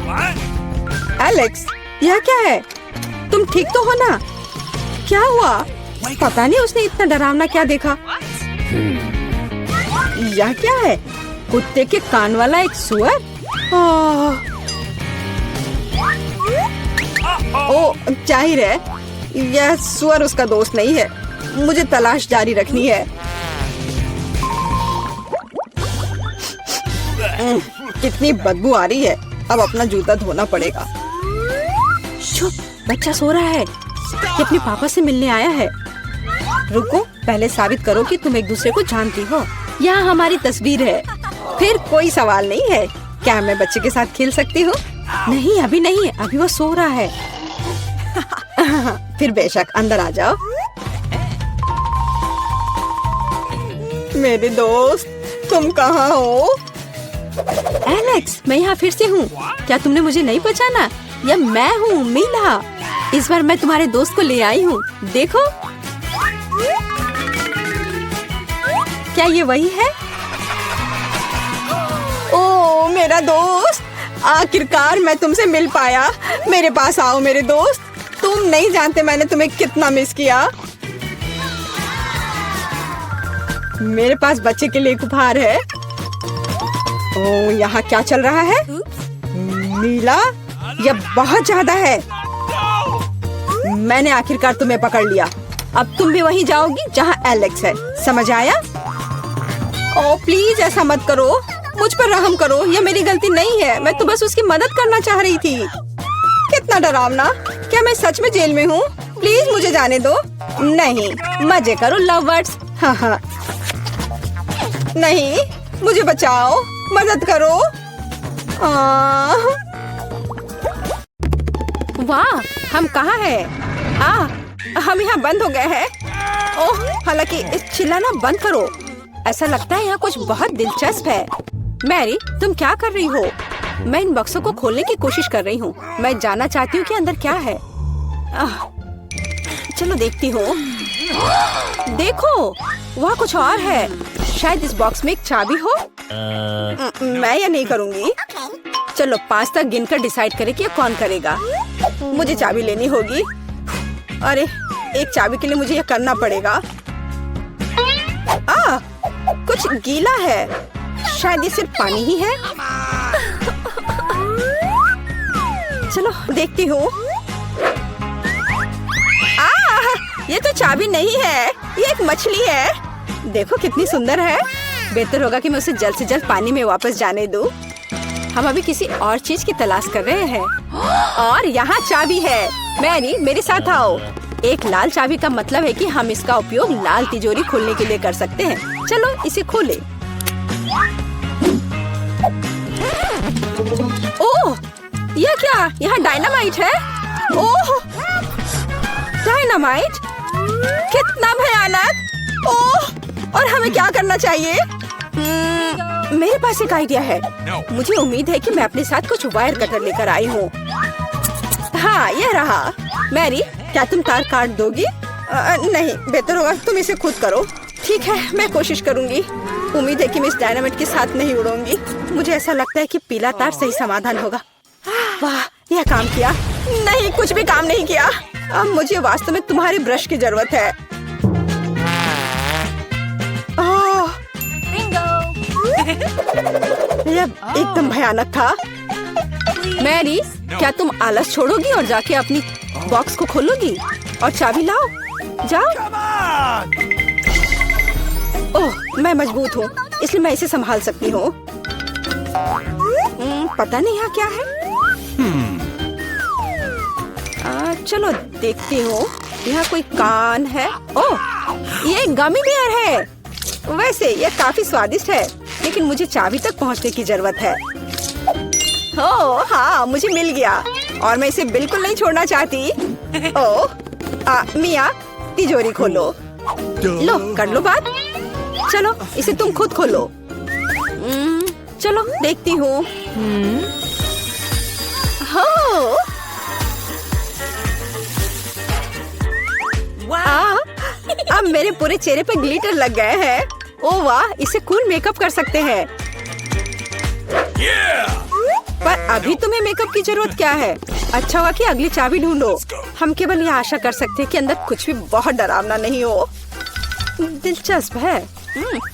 What? एलेक्स, यह क्या है? तुम ठीक तो हो ना? क्या हुआ? पता नहीं उसने इतना डरावना क्या देखा। यह क्या है? कुत्ते के कान वाला एक सुअर? ओ, जाहिर है यह सुअर उसका दोस्त नहीं है। मुझे तलाश जारी रखनी है। कितनी बदबू आ रही है। अब अपना जूता धोना पड़ेगा। चुप, बच्चा सो रहा है। ये अपने पापा से मिलने आया है। रुको, पहले साबित करो कि तुम एक दूसरे को जानती हो। यहाँ हमारी तस्वीर है। फिर कोई सवाल नहीं है। क्या मैं बच्चे के साथ खेल सकती हूँ? नहीं, अभी नहीं, अभी वो सो रहा है। फिर बेशक अंदर आ जाओ। मेरे दोस्त, तुम कहाँ हो? एलेक्स, मैं यहाँ फिर से हूँ। क्या तुमने मुझे नहीं पहचाना? यह मैं हूँ, मीला। इस बार मैं तुम्हारे दोस्त को ले आई हूँ। देखो, क्या ये वही है? ओ, मेरा दोस्त, आखिरकार मैं तुमसे मिल पाया। मेरे पास आओ मेरे दोस्त। तुम नहीं जानते मैंने तुम्हें कितना मिस किया। मेरे पास बच्चे के लिए एक उपहार है। ओ, यहाँ क्या चल रहा है? नीला, यह बहुत ज्यादा है। मैंने आखिरकार तुम्हें पकड़ लिया। अब तुम भी वहीं जाओगी जहाँ एलेक्स है। समझ आया? ओ प्लीज, ऐसा मत करो। मुझ पर रहम करो। यह मेरी गलती नहीं है। मैं तो बस उसकी मदद करना चाह रही थी। कितना डरावना। क्या मैं सच में जेल में हूँ? प्लीज मुझे जाने दो। नहीं, मजे करो लव बर्ड्स। हाँ, नहीं, मुझे बचाओ, मदद करो। वाह, हम कहाँ हैं? हम यहाँ बंद हो गए हैं। ओह, हालांकि चिल्लाना बंद करो। ऐसा लगता है यहाँ कुछ बहुत दिलचस्प है। मैरी, तुम क्या कर रही हो? मैं इन बक्सों को खोलने की कोशिश कर रही हूँ। मैं जानना चाहती हूँ कि अंदर क्या है। चलो देखती हूँ। देखो, वहाँ कुछ और है। शायद इस बॉक्स में एक चाबी हो। मैं ये नहीं करूँगी। चलो 5 तक गिनकर डिसाइड करें कि कौन करेगा। मुझे चाबी लेनी होगी। अरे, एक चाबी के लिए मुझे ये करना पड़ेगा। कुछ गीला है। शायद ये सिर्फ पानी ही है। चलो देखती हूँ। ये तो चाबी नहीं है, ये एक मछली है। देखो कितनी सुंदर है। बेहतर होगा कि मैं उसे जल्द से जल्द पानी में वापस जाने दूँ। हम अभी किसी और चीज की तलाश कर रहे हैं। और यहाँ चाबी है। मैरी, मेरे साथ आओ। एक लाल चाबी का मतलब है कि हम इसका उपयोग लाल तिजोरी खोलने के लिए कर सकते हैं। चलो इसे खोलें। ओह, यह क्या? यहाँ डायनामाइट है। ओह, डायनामाइट? कितना भयानक! ओह, और हमें क्या करना चाहिए? मेरे पास एक आइडिया है। No. मुझे उम्मीद है कि मैं अपने साथ कुछ वायर कटर लेकर आई हूँ। हाँ, यह रहा। मैरी, क्या तुम तार काट दोगी? नहीं, बेहतर होगा तुम इसे खुद करो। ठीक है, मैं कोशिश करूंगी। उम्मीद है कि मैं इस डायनामाइट के साथ नहीं उड़ूंगी। मुझे ऐसा लगता है कि पीला तार सही समाधान होगा। वाह, यह काम किया। नहीं, कुछ भी काम नहीं किया। अब मुझे वास्तव में तुम्हारी ब्रश की जरूरत है। ओह, Bingo. यह एकदम भयानक था। मैरी, क्या तुम आलस छोड़ोगी और जाके अपनी बॉक्स को खोलोगी? और चाबी लाओ, जाओ। Come on! ओह, मैं मजबूत हूँ, इसलिए मैं इसे संभाल सकती हूँ। पता नहीं यहाँ क्या है। चलो देखती हूँ। यहाँ कोई कान है। ओह, ये गमी बेयर है। वैसे ये काफी स्वादिष्ट है, लेकिन मुझे चाबी तक पहुँचने की जरूरत है। ओह हाँ, मुझे मिल गया और मैं इसे बिल्कुल नहीं छोड़ना चाहती। ओह, मिया, तिजोरी खोलो। लो, कर लो बात। चलो, इसे तुम खुद खोलो। चलो देखती हूँ। हो, अब मेरे पूरे चेहरे पे ग्लिटर लग गए हैं। ओह वाह, इसे कूल मेकअप कर सकते हैं। Yeah! पर अभी तुम्हें मेकअप की जरूरत क्या है? अच्छा हुआ कि अगली चाबी ढूंढो। हम केवल ये आशा कर सकते हैं कि अंदर कुछ भी बहुत डरावना नहीं हो। दिलचस्प है।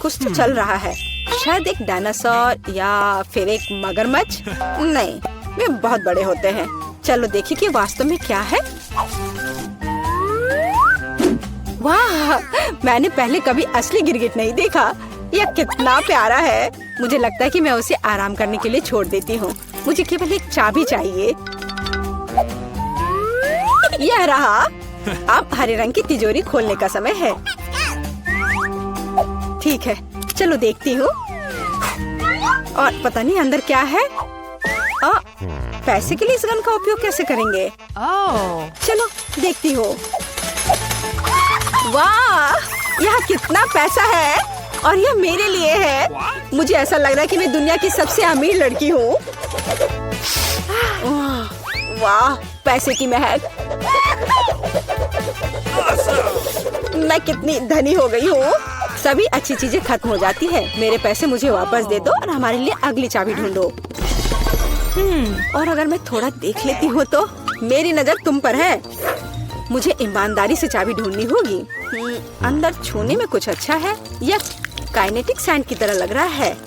कुछ तो चल रहा है। शायद एक डायनासोर या फिर एक मगरमच्छ। नहीं, वे बहुत बड़े होते हैं। चलो देखिए कि वास्तव में क्या है। वाह, मैंने पहले कभी असली गिरगिट नहीं देखा। यह कितना प्यारा है। मुझे लगता है कि मैं उसे आराम करने के लिए छोड़ देती हूँ। मुझे केवल एक चाबी चाहिए। यह रहा। अब हरे रंग की तिजोरी खोलने का समय है। ठीक है, चलो देखती हूँ। और पता नहीं अंदर क्या है। पैसे के लिए इस गन का उपयोग कैसे करेंगे? चलो देखती हूँ। वाह, यहाँ कितना पैसा है और यह मेरे लिए है। मुझे ऐसा लग रहा है कि मैं दुनिया की सबसे अमीर लड़की हूँ। वाह, पैसे की महक। मैं कितनी धनी हो गई हूँ। सभी अच्छी चीजें खत्म हो जाती है। मेरे पैसे मुझे वापस दे दो और हमारे लिए अगली चाबी ढूंढो। और अगर मैं थोड़ा देख लेती हूँ तो मेरी नजर तुम पर है। मुझे ईमानदारी से चाबी ढूंढनी होगी। अंदर छूने में कुछ अच्छा है। यह काइनेटिक सैंड की तरह लग रहा है।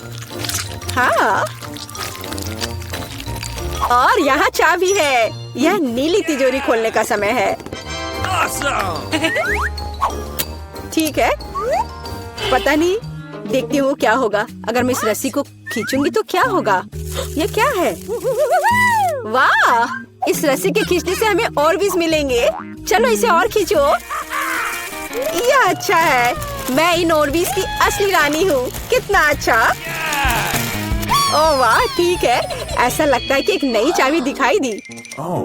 हाँ, और यहाँ चाबी है। यह नीली तिजोरी खोलने का समय है। Awesome! ठीक है, पता नहीं, देखती हूँ क्या होगा। अगर मैं इस रस्सी को खींचूंगी तो क्या होगा? ये क्या है? वाह, इस रस्सी के खींचने से हमें और भी मिलेंगे। चलो इसे और खींचो। यह अच्छा है। मैं इन ऑर्बिस की असली रानी हूँ। कितना अच्छा। ओह वाह, ठीक है। ऐसा लगता है कि एक नई चाबी दिखाई दी।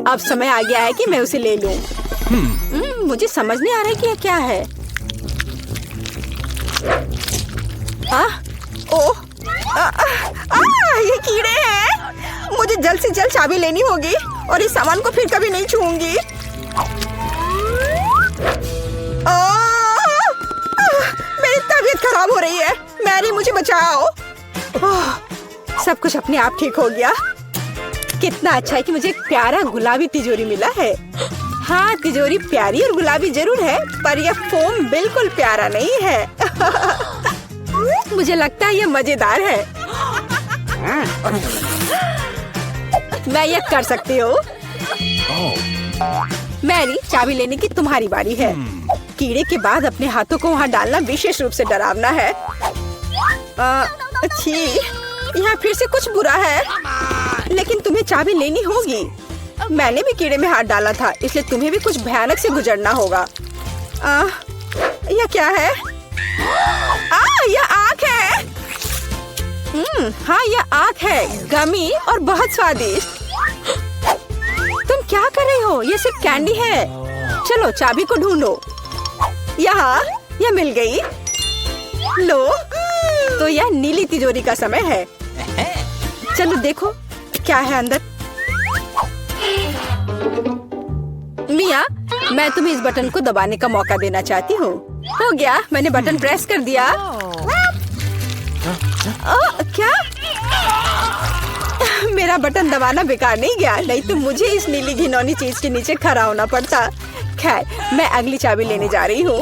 अब समय आ गया है कि मैं उसे ले लूं। मुझे समझ नहीं आ रहा है कि यह क्या है। ओह, ये कीड़े हैं। मुझे जल्द से जल्द चाबी लेनी होगी और इस सामान को फिर कभी नहीं छूऊंगी। मेरी तबीयत खराब हो रही है। मैरी, मुझे बचाओ। सब कुछ अपने आप ठीक हो गया। कितना अच्छा है कि मुझे एक प्यारा गुलाबी तिजोरी मिला है। हाँ, तिजोरी प्यारी और गुलाबी जरूर है, पर यह फोम बिल्कुल प्यारा नहीं है। मुझे लगता है यह मजेदार है। मैं यह कर सकती हूँ। मैरी, चाबी लेने की तुम्हारी बारी है। कीड़े के बाद अपने हाथों को वहाँ डालना विशेष रूप से डरावना है। अच्छी, यहाँ फिर से कुछ बुरा है, लेकिन तुम्हें चाबी लेनी होगी। मैंने भी कीड़े में हाथ डाला था, इसलिए तुम्हें भी कुछ भयानक से गुजरना होगा। यह क्या है? यह आँख है। हाँ, यह आँख है, गमी और बहुत स्वादिष्ट। तुम क्या कर रही हो? ये सिर्फ कैंडी है। चलो चाबी को ढूंढो। यहाँ, यह मिल गई। लो, तो यह नीली तिजोरी का समय है। चलो देखो क्या है अंदर। मिया, मैं तुम्हें इस बटन को दबाने का मौका देना चाहती हूँ। हो गया, मैंने बटन प्रेस कर दिया। क्या? मेरा बटन दबाना बेकार नहीं गया, नहीं तो मुझे इस नीली घिनौनी चीज के नीचे खड़ा होना पड़ता। खैर, मैं अगली चाबी लेने जा रही हूँ।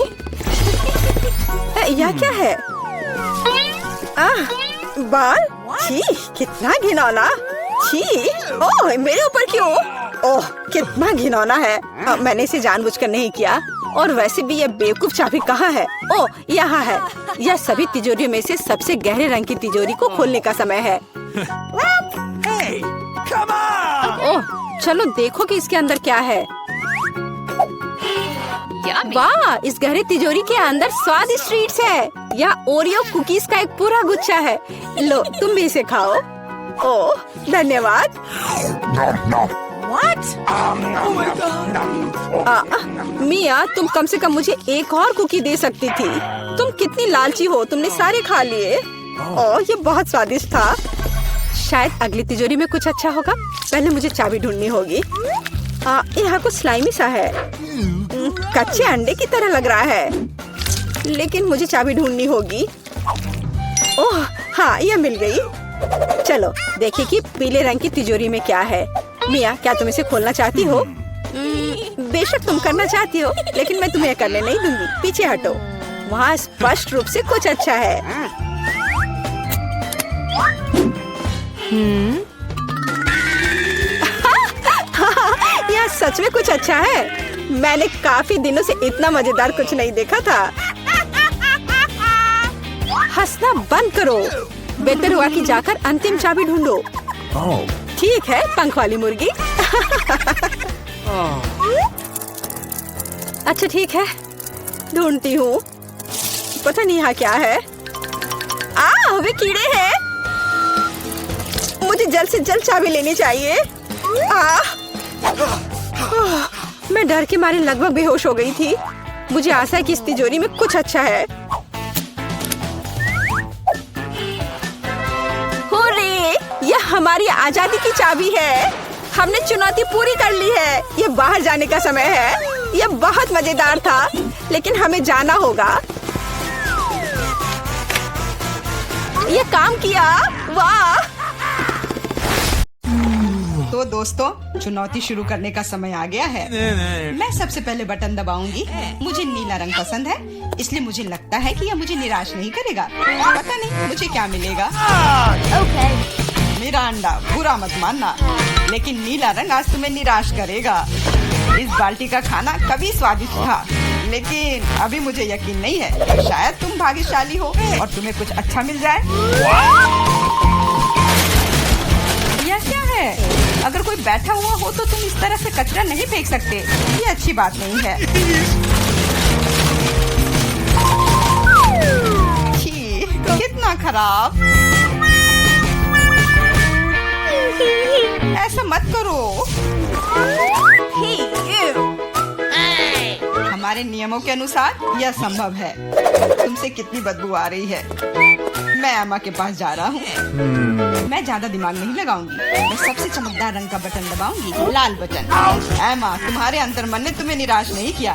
यह क्या है? बाल? छी, कितना घिनौना। छी, ओह, मेरे ऊपर क्यों? ओह, कितना घिनौना है। मैंने इसे जानबूझकर नहीं किया। और वैसे भी यह बेवकूफ चाबी कहाँ है? ओह, यहाँ है। यह सभी तिजोरियों में से सबसे गहरे रंग की तिजोरी को खोलने का समय है। Hey, come on! ओह, चलो देखो कि इसके अंदर क्या है। वाह, इस गहरी तिजोरी के अंदर स्वादिष्ट ट्रीट्स है। यहाँ ओरियो कुकीज का एक पूरा गुच्छा है। लो, तुम भी इसे खाओ। ओह, धन्यवाद। What? मिया, तुम कम से कम मुझे एक और कुकी दे सकती थी। तुम कितनी लालची हो, तुमने सारे खा लिए। ओह, ये बहुत स्वादिष्ट था। शायद अगली तिजोरी में कुछ अच्छा होगा। पहले मुझे चाबी ढूंढनी होगी। यहाँ कुछ स्लाइमी सा है। कच्चे अंडे की तरह लग रहा है, लेकिन मुझे चाबी ढूंढनी होगी। ओह हाँ, यह मिल गई। चलो देखिए कि पीले रंग की तिजोरी में क्या है। मिया, क्या तुम इसे खोलना चाहती हो? बेशक तुम करना चाहती हो, लेकिन मैं तुम्हें करने नहीं दूंगी। पीछे हटो। वहाँ स्पष्ट रूप से कुछ अच्छा है। यह सच में कुछ अच्छा है। मैंने काफी दिनों से इतना मजेदार कुछ नहीं देखा था। हंसना बंद करो। बेहतर हुआ कि जाकर अंतिम चाबी ढूंढो। ठीक है, पंख वाली मुर्गी। अच्छा ठीक है, ढूंढती हूँ। पता नहीं यहाँ क्या है। वे कीड़े हैं। मुझे जल्द से जल्द चाबी लेनी चाहिए। मैं डर के मारे लगभग बेहोश हो गई थी। मुझे आशा है कि इस तिजोरी में कुछ अच्छा है। हुर्रे! यह हमारी आजादी की चाबी है। हमने चुनौती पूरी कर ली है। यह बाहर जाने का समय है। यह बहुत मजेदार था, लेकिन हमें जाना होगा। यह काम किया। वाह! तो दोस्तों, चुनौती शुरू करने का समय आ गया है। मैं सबसे पहले बटन दबाऊंगी। मुझे नीला रंग पसंद है, इसलिए मुझे लगता है कि यह मुझे निराश नहीं करेगा। पता नहीं मुझे क्या मिलेगा। मेरा अंडा, बुरा मत मानना, लेकिन नीला रंग आज तुम्हें निराश करेगा। इस बाल्टी का खाना कभी स्वादिष्ट था, लेकिन अभी मुझे यकीन नहीं है। शायद तुम भाग्यशाली हो और तुम्हें कुछ अच्छा मिल जाए। यह क्या है? अगर कोई बैठा हुआ हो तो तुम इस तरह से कचरा नहीं फेंक सकते। ये अच्छी बात नहीं है। छी, कितना खराब। ऐसा मत करो। हमारे नियमों के अनुसार यह संभव है। तुमसे कितनी बदबू आ रही है। मैं एमा के पास जा रहा हूँ। मैं ज्यादा दिमाग नहीं लगाऊंगी। मैं सबसे चमकदार रंग का बटन दबाऊंगी, लाल बटन। एमा, तुम्हारे अंतर्मन ने तुम्हें निराश नहीं किया।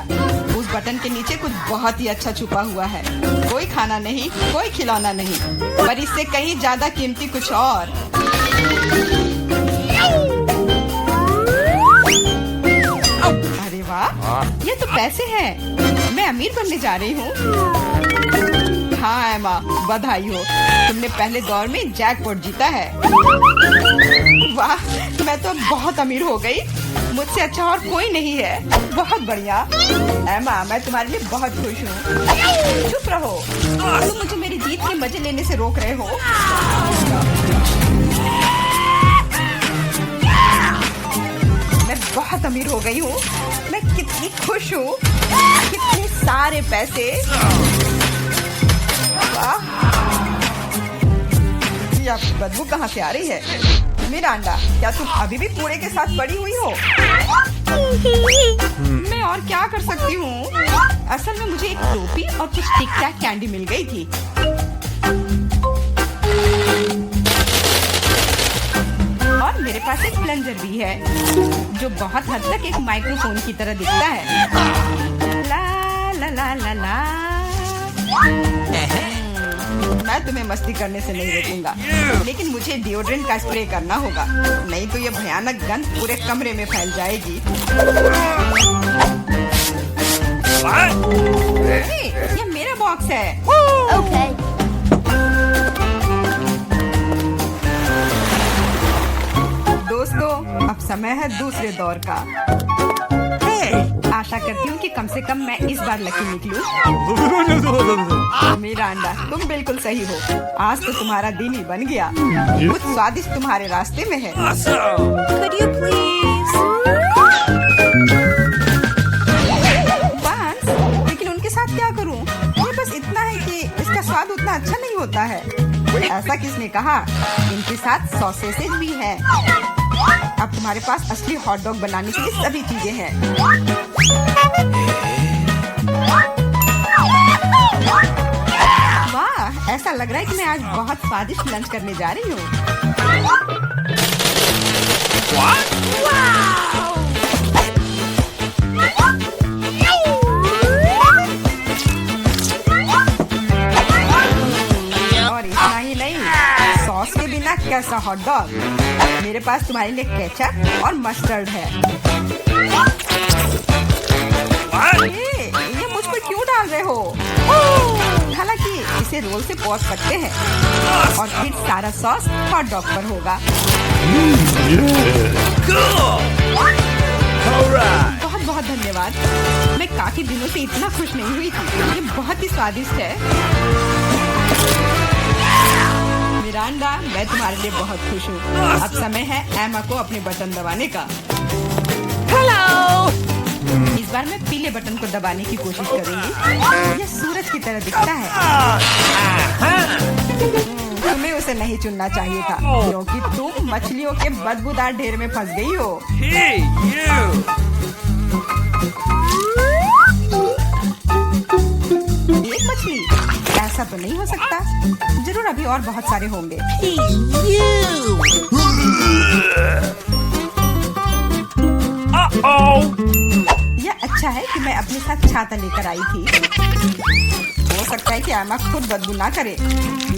उस बटन के नीचे कुछ बहुत ही अच्छा छुपा हुआ है। कोई खाना नहीं, कोई खिलौना नहीं, पर इससे कहीं ज्यादा कीमती कुछ और। अरे वाह, ये तो पैसे हैं। मैं अमीर बनने जा रही हूँ। हाँ एमा, बधाई हो। तुमने पहले दौर में जैकपॉट जीता है। वाह, मैं तो बहुत अमीर हो गई। मुझसे अच्छा और कोई नहीं है। बहुत बढ़िया एमा, मैं तुम्हारे लिए बहुत खुश हूँ। चुप रहो, तुम मुझे मेरी जीत के मजे लेने से रोक रहे हो। मैं बहुत अमीर हो गई हूँ। मैं कितनी खुश हूँ। कितने सारे पैसे। यह बदबू कहाँ से आ रही है? मिरांडा, क्या तुम अभी भी कूड़े के साथ पड़ी हुई हो? मैं और क्या कर सकती हूँ? असल में मुझे एक टोपी और कुछ टिक टैक कैंडी मिल गई थी। और मेरे पास एक प्लंजर भी है, जो बहुत हद तक एक माइक्रोफोन की तरह दिखता है। ला ला ला ला ला। मैं तुम्हें मस्ती करने से नहीं रोकूंगा, लेकिन मुझे डिओड्रेंट का स्प्रे करना होगा, नहीं तो ये भयानक गंध पूरे कमरे में फैल जाएगी। ये मेरा बॉक्स है। Okay. दोस्तों, अब समय है दूसरे दौर का। आशा करती हूँ कि कम से कम मैं इस बार लकी निकलूं। मिरांडा, तुम बिल्कुल सही हो। आज तो तुम्हारा दिन ही बन गया। कुछ स्वादिष्ट तुम्हारे रास्ते में है। Could you please? बांस, लेकिन उनके साथ क्या करूँ? ये बस इतना है कि इसका स्वाद उतना अच्छा नहीं होता है। ऐसा किसने कहा? इनके साथ सॉसेसेज भी है। अब तुम्हारे पास असली हॉट डॉग बनाने के लिए सभी चीजें हैं। वाह, ऐसा लग रहा है कि मैं आज बहुत स्वादिष्ट लंच करने जा रही हूँ। और इतना ही नहीं, सॉस के बिना कैसा हॉट डॉग? मेरे पास तुम्हारे लिए केचप और मस्टर्ड है। ये मुझ पर क्यों डाल रहे हो? हालांकि इसे रोल से पोंछ सकते हैं और फिर सारा सॉस हॉट डॉग पर होगा। बहुत बहुत धन्यवाद। मैं काफी दिनों से इतना खुश नहीं हुई थी। ये बहुत ही स्वादिष्ट है। मिरांडा, मैं तुम्हारे लिए बहुत खुश हूँ। अब समय है एमा को अपने बटन दबाने का। इस बार मैं पीले बटन को दबाने की कोशिश करूंगी। यह सूरज की तरह दिखता है। तुम्हें उसे नहीं चुनना चाहिए था, क्योंकि तुम मछलियों के बदबूदार ढेर में फंस गई हो। एक मछली? ऐसा तो नहीं हो सकता। जरूर अभी और बहुत सारे होंगे। यह अच्छा है कि मैं अपने साथ छाता लेकर आई थी। हो सकता है कि एमा खुद बदबू ना करे,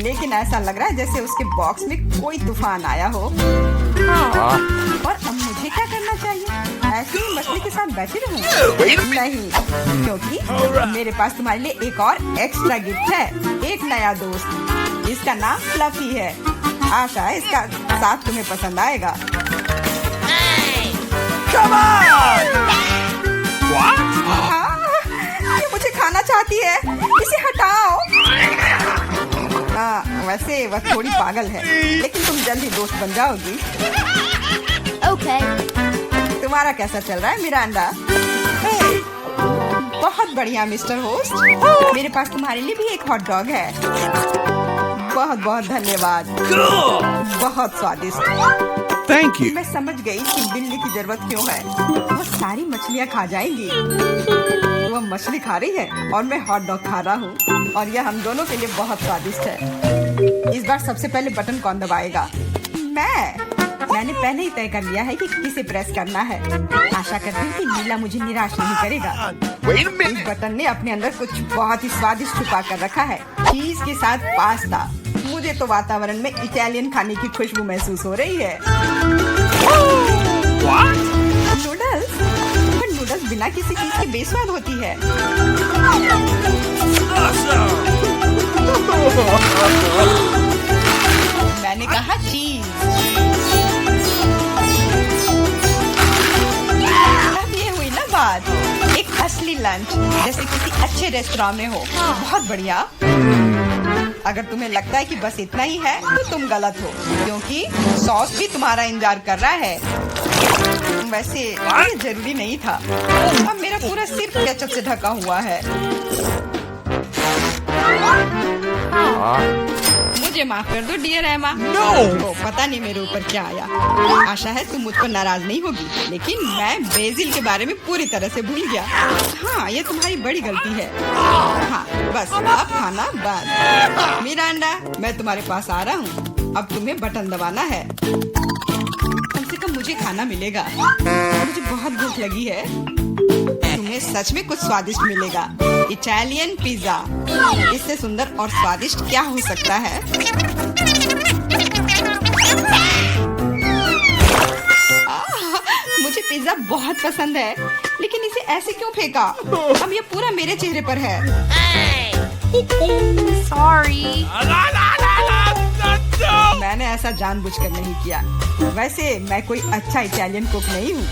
लेकिन ऐसा लग रहा है जैसे उसके बॉक्स में कोई तूफान आया हो। और अब मुझे क्या करना चाहिए? ऐसे ही मछली के साथ बैठी रहूं? नहीं, क्योंकि मेरे पास तुम्हारे लिए एक और एक्स्ट्रा गिफ्ट है। एक नया दोस्त। इसका नाम फ्लफी है। आशा है इसका साथ तुम्हें पसंद आएगा। Come on! ये मुझे खाना चाहती है। इसे हटाओ। वैसे वह थोड़ी पागल है, लेकिन तुम जल्दी दोस्त बन जाओगी। Okay. तुम्हारा कैसा चल रहा है मिरांडा? बहुत बढ़िया मिस्टर होस्ट। मेरे पास तुम्हारे लिए भी एक हॉट डॉग है। बहुत बहुत धन्यवाद। बहुत स्वादिष्ट। Thank you. मैं समझ गई कि बिल्ली की जरूरत क्यों है। वो सारी मछलियाँ खा जाएंगी। वो मछली खा रही है और मैं हॉट डॉग खा रहा हूँ, और यह हम दोनों के लिए बहुत स्वादिष्ट है। इस बार सबसे पहले बटन कौन दबाएगा? मैंने पहले ही तय कर लिया है कि किसे प्रेस करना है। आशा करती हूँ कि नीला मुझे निराश नहीं करेगा। इस बटन ने अपने अंदर कुछ बहुत ही स्वादिष्ट छुपा कर रखा है। चीज के साथ पास्ता। मुझे तो वातावरण में इटालियन खाने की खुशबू महसूस हो रही है। नूडल्स? पर नूडल्स बिना किसी चीज के बेस्वाद होती है। मैंने कहा चीज। अब ये हुई ना बात, एक असली लंच जैसे किसी अच्छे रेस्टोरेंट में हो। बहुत बढ़िया। अगर तुम्हें लगता है कि बस इतना ही है तो तुम गलत हो, क्योंकि सॉस भी तुम्हारा इंतजार कर रहा है। वैसे ये जरूरी नहीं था। अब मेरा पूरा सिर्फ केचप से ढका हुआ है। मुझे मुझे माफ कर दो डियर एमा। No! पता नहीं मेरे ऊपर क्या आया। आशा है तुम मुझ पर नाराज नहीं होगी, लेकिन मैं बेसिल के बारे में पूरी तरह से भूल गया। हाँ, ये तुम्हारी बड़ी गलती है। हाँ, बस अब खाना बंद। मिरांडा, मैं तुम्हारे पास आ रहा हूँ। अब तुम्हें बटन दबाना है। कम से कम मुझे खाना मिलेगा। मुझे बहुत भूख लगी है। तुम्हें सच में कुछ स्वादिष्ट मिलेगा। इटालियन पिज्जा, इससे सुंदर और स्वादिष्ट क्या हो सकता है? मुझे पिज्जा बहुत पसंद है, लेकिन इसे ऐसे क्यों फेंका? अब ये पूरा मेरे चेहरे पर है। Sorry. मैंने ऐसा जानबूझकर नहीं किया। वैसे मैं कोई अच्छा इटालियन कुक नहीं हूँ।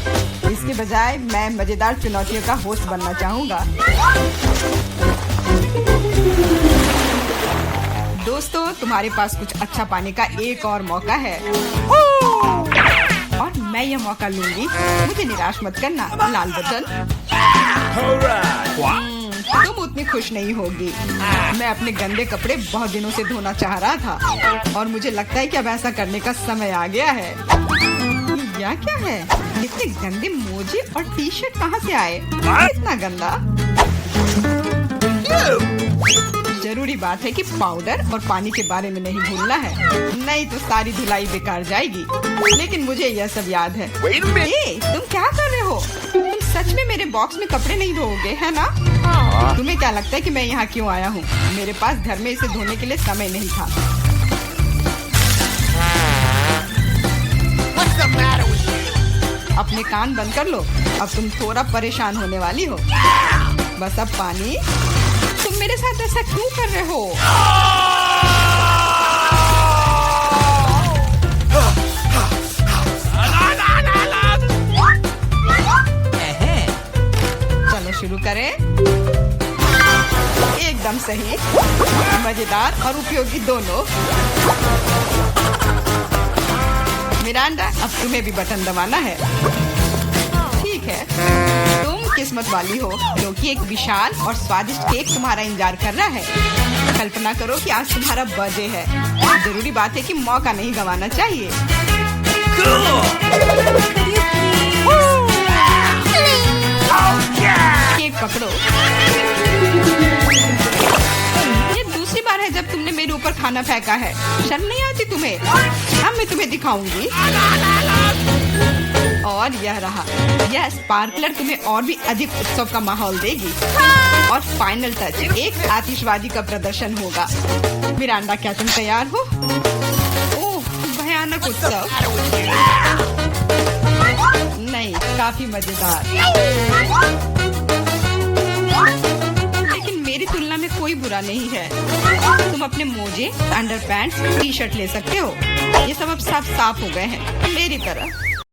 इसके बजाय मैं मजेदार चुनौतियों का होस्ट बनना चाहूँगा। दोस्तों, तुम्हारे पास कुछ अच्छा पाने का एक और मौका है और मैं यह मौका लूंगी। मुझे निराश मत करना। लाल बटन। तुम उतनी खुश नहीं होगी। मैं अपने गंदे कपड़े बहुत दिनों से धोना चाह रहा था और मुझे लगता है कि अब ऐसा करने का समय आ गया है। यह क्या है? इतने गंदे मोजे और टी शर्ट कहाँ से आए? इतना गंदा। जरूरी बात है कि पाउडर और पानी के बारे में नहीं भूलना है, नहीं तो सारी धुलाई बेकार जाएगी। लेकिन मुझे यह सब याद है। तुम क्या कर रहे हो? तुम सच में मेरे बॉक्स में कपड़े नहीं धोओगे, है ना? तुम्हें क्या लगता है कि मैं यहाँ क्यों आया हूँ? मेरे पास घर में इसे धोने के लिए समय नहीं था। अपने कान बंद कर लो। अब तुम थोड़ा परेशान होने वाली हो। बस अब पानी। तुम मेरे साथ ऐसा क्यों कर रहे हो? चलो शुरू करें। एकदम सही, मजेदार और उपयोगी दोनों। मिरांडा, अब तुम्हें भी बटन दबाना है। ठीक है, तुम किस्मत वाली हो क्योंकि एक विशाल और स्वादिष्ट केक तुम्हारा इंतजार कर रहा है। कल्पना करो कि आज तुम्हारा बर्थडे है। जरूरी बात है कि मौका नहीं गंवाना चाहिए। केक पकड़ो। ये दूसरी बार है जब तुमने मेरे ऊपर खाना फेंका है। शर्म नहीं आती तुम्हें? अब मैं तुम्हें दिखाऊंगी। और यह रहा। यह स्पार्कलर तुम्हें और भी अधिक उत्सव का माहौल देगी। और फाइनल टच, एक आतिशबाजी का प्रदर्शन होगा। मिरांडा, क्या तुम तैयार हो? ओह, भयानक उत्सव। नहीं, काफी मजेदार। लेकिन मेरी तुलना में कोई बुरा नहीं है। तुम अपने मोजे, अंडरपैंट्स, टी शर्ट ले सकते हो। ये सब अब साफ हो गए हैं मेरी तरह।